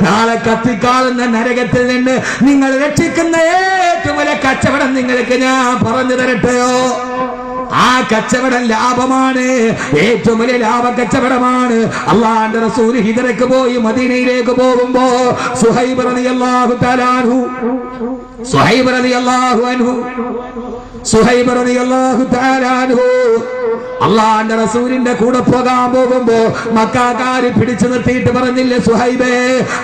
B: നാളെ കത്തിക്കാളുന്ന നരകത്തിൽ നിന്ന് നിങ്ങൾ രക്ഷിക്കുന്ന ഏറ്റവും വലിയ കച്ചവടം നിങ്ങൾക്ക് ഞാൻ പറഞ്ഞു തരട്ടെയോ? ആ കച്ചവടം ലാഭമാണ്, ഏറ്റവും വലിയ ലാഭ കച്ചവടമാണ്. അള്ളാഹുവിന്റെ റസൂൽ ഹിജറക്ക് പോയി മദീനയിലേക്ക് പോകുമ്പോ സുഹൈബ് റളിയല്ലാഹു തആല അൻഹു അള്ളാഹുവിന്റെ റസൂലിന്റെ കൂടെ പോകാൻ പോകുമ്പോ മക്കാക്കാര് പിടിച്ചു നിർത്തിയിട്ട് പറഞ്ഞില്ലേ, സുഹൈബേ,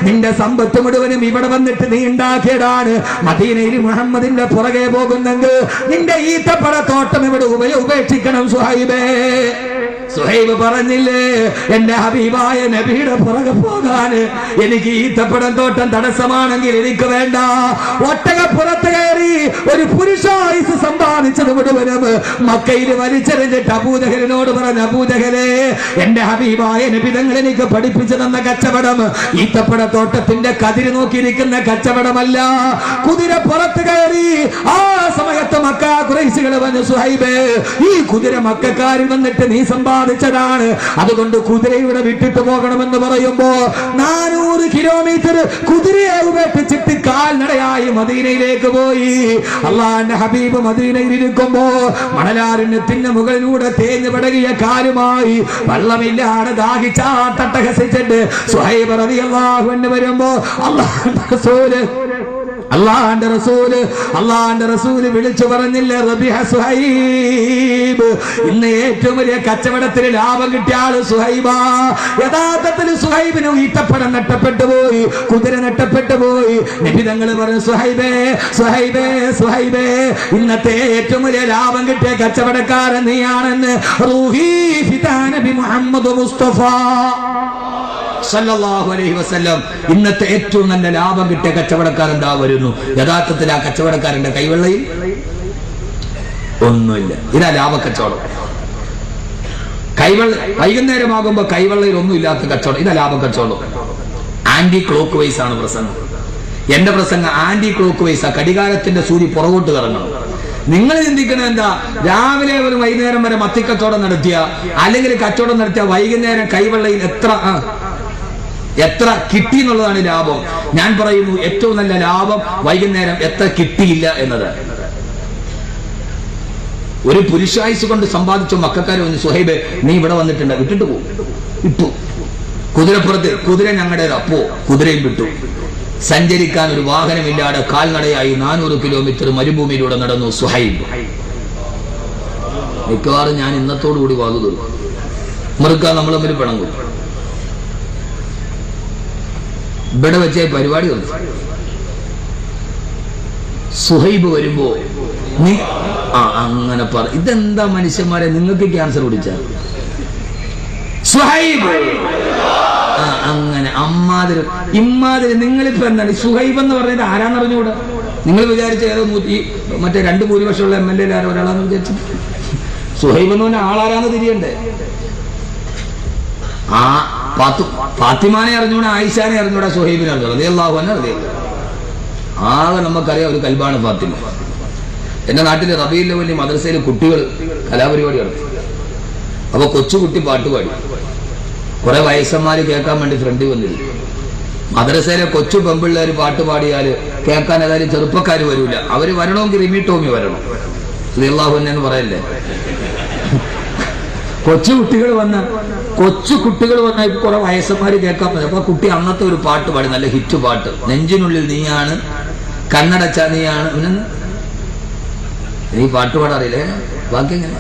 B: നിന്റെ സമ്പത്ത് മുഴുവനും ഇവിടെ വന്നിട്ട് നീ ഉണ്ടാക്കിയതാണ്. മദീനയിൽ മുഹമ്മദിന്റെ പുറകെ പോകുന്നെങ്കിൽ നിന്റെ ഈത്തപ്പഴത്തോട്ടം ഇവിടെ ഉപേക്ഷിക്കണം സുഹൈബേ. സുഹൈബ് പറഞ്ഞില്ലേ, എന്റെ ഹബീബായ നബിയുടെ പുറകെ പോകാൻ എനിക്ക് ഈത്തപ്പഴം തോട്ടം തടസ്സമാണെങ്കിൽ എനിക്ക് വേണ്ട. ഒട്ടകപ്പുറത്ത് കയറി ഒരു പുരുഷായുസ് സമ്പാദിച്ചത് മുഴുവനും മക്കയിൽ വലിച്ചെറിഞ്ഞിട്ട് അബൂജഹലിനോട് പറഞ്ഞ, അബൂജഹലേ, എന്റെ ഹബീബായ നബി തങ്ങൾ എനിക്ക് പഠിപ്പിച്ചു തന്ന കച്ചവടം ഈത്തപ്പഴത്തോട്ടത്തിന്റെ കതിര് നോക്കിയിരിക്കുന്ന കച്ചവടമല്ല. കുതിര പുറത്ത് കയറി ആ സമയത്ത് മക്ക ഖുറൈശികൾ പറഞ്ഞു, സുഹൈബേ, ഈ കുതിര മക്കക്കാരിൽ വന്നിട്ട് നീ സമ്പാദിച്ചതാണ്, അതുകൊണ്ട് കുതിരയുടെ വിട്ടിട്ട് പോകണമെന്ന് പറയുമ്പോ 400 കിലോമീറ്റർ കുതിരയെ ഉപേക്ഷിച്ചിട്ട് കാൽനടയായി മദീനയിലേക്ക് പോയി. അള്ളാഹുവിന്റെ ഹബീബ് മദീനയിൽ ഇരിക്കുമ്പോ മണലാരണ്യത്തിന്റെ മുകളിലൂടെ തേഞ്ഞു പടകിയ കാലുമായി വെള്ളമില്ലാതെ ദാഹിച്ചാട്ടഹസിച്ചിട്ട് സുഹൈബ് റളിയല്ലാഹു അൻഹു വരുമ്പോ അള്ളാഹുവിന്റെ റസൂല് വിളിച്ചു പറഞ്ഞില്ലേ, റബിഹ സുഹൈബ്, ഇന്ന് ഏറ്റവും വലിയ കച്ചവടത്തിന് ലാഭം കിട്ടിയ ആള് സുഹൈബാ. യഥാർത്ഥത്തിൽ സുഹൈബിന് ഈത്തപ്പഴം നഷ്ടപ്പെട്ടു പോയി, കുതിര നഷ്ടപ്പെട്ടു പോയി. നബി തങ്ങൾ പറഞ്ഞു, സുഹൈബേ, ഇന്നത്തെ ഏറ്റവും വലിയ ലാഭം കിട്ടിയ കച്ചവടക്കാരൻ നീയാണെന്ന്. റൂഹി ഫിദാ നബി മുഹമ്മദ് മുസ്തഫ സല്ലല്ലാഹു അലൈഹി വസല്ലം. ഇന്നത്തെ ഏറ്റവും നല്ല ലാഭം കിട്ടിയ കച്ചവടക്കാരൻ ദാ വരുന്നു. യഥാർത്ഥത്തിൽ ആ കച്ചവടക്കാരന്റെ കൈവെള്ളയിൽ ഒന്നുമില്ല. ഇതാ ലാഭ കച്ചവടം. വൈകുന്നേരമാകുമ്പോ കൈവെള്ളയിൽ ഒന്നും ഇല്ലാത്ത കച്ചവടം, ഇതാ ലാഭ കച്ചവടം. ആന്റി ക്ലോക്ക് വൈസ് ആണ് പ്രസംഗം. എന്റെ പ്രസംഗം ആന്റി ക്ലോക്ക് വൈസ്. ഘടികാരത്തിന്റെ സൂര്യ പുറകോട്ട് കറങ്ങണം. നിങ്ങൾ ചിന്തിക്കണത് എന്താ? രാവിലെ ഒരു വൈകുന്നേരം വരെ മത്തിക്കച്ചവടം നടത്തിയ, അല്ലെങ്കിൽ കച്ചവടം നടത്തിയ വൈകുന്നേരം കൈവെള്ളയിൽ എത്ര കിട്ടി എന്നുള്ളതാണ് ലാഭം. ഞാൻ പറയുന്നു, ഏറ്റവും നല്ല ലാഭം വൈകുന്നേരം എത്ര കിട്ടിയില്ല എന്നത്. ഒരു പുരുഷായുസ് കൊണ്ട് സമ്പാദിച്ച മക്കാര് വന്ന്, സുഹൈബ്, നീ ഇവിടെ വന്നിട്ടുണ്ട്, വിട്ടിട്ട് പോകും. ഇട്ടു കുതിരപ്പുറത്ത്. കുതിര ഞങ്ങളുടേത്. അപ്പോ കുതിരയും വിട്ടു. സഞ്ചരിക്കാൻ ഒരു വാഹനമില്ലാതെ കാൽനടയായി 400 കിലോമീറ്റർ മരുഭൂമിയിലൂടെ നടന്നു സുഹൈബ്. മിക്കവാറും ഞാൻ ഇന്നത്തോടുകൂടി വാതു തീർക്കും. മുറുക്കാൻ നമ്മൾ തമ്മിൽ പിണങ്ങും. ഇവിടെ വെച്ച പരിപാടി വന്നു.
A: സുഹൈബ് വരുമ്പോ നീ അങ്ങനെ പറ. ഇതെന്താ മനുഷ്യന്മാരെ, നിങ്ങൾക്ക് ക്യാൻസർ പിടിച്ച സുഹൈബ് അങ്ങനെ അമ്മാതിരി ഇമ്മാതിരി. നിങ്ങളിപ്പോ എന്താണ് സുഹൈബ് എന്ന് പറഞ്ഞത് ആരാന്ന് അറിഞ്ഞുകൂടാ? നിങ്ങൾ വിചാരിച്ച ഏതോ മറ്റേ 2 ഭൂരിപക്ഷമുള്ള MLA ആരോ ഒരാളാന്ന് വിചാരിച്ചു. സുഹൈബ് എന്ന് പറഞ്ഞ ആളാരാന്ന് തിരിയണ്ടേ? ആ ഫാത്തിമാനെ അറിഞ്ഞൂടാ, ആയിഷാനെ അറിഞ്ഞൂടാ, സുഹൈബിനെ അറിഞ്ഞൂടാ, റളിയല്ലാഹു അൻഹു അറിയാം. ആകെ നമുക്കറിയാം ഒരു കൽബാണ് ഫാത്തിമ. എന്റെ നാട്ടിലെ റബീഉൽ അവ്വലിൽ മദ്രസയിൽ കുട്ടികൾ കലാപരിപാടി നടത്തി. അപ്പൊ കൊച്ചുകുട്ടി പാട്ടുപാടി. കുറെ വയസ്സന്മാര് കേൾക്കാൻ വേണ്ടി ഫ്രണ്ടിൽ വന്നിരുന്നു. മദ്രസയിലെ കൊച്ചു പെമ്പിള്ളേർ പാട്ട് പാടിയാല് കേൾക്കാൻ ഏതായാലും ചെറുപ്പക്കാർ വരൂല. അവര് വരണമെങ്കിൽ റിമി ടോമി വരണം, റളിയല്ലാഹു അൻഹു എന്ന് പറയല്ലേ. കൊച്ചു കുട്ടികൾ വന്ന കുറെ വയസ്സന്മാര് കേൾക്കാൻ പറ്റും. അപ്പൊ കുട്ടി അന്നത്തെ ഒരു പാട്ട് പാടി, നല്ല ഹിറ്റ് പാട്ട്. നെഞ്ചിനുള്ളിൽ നീയാണ്, കണ്ണടച്ച നീയാണ്. നീ പാട്ട് പാടാറില്ലേ? ബാക്കി എങ്ങനെ?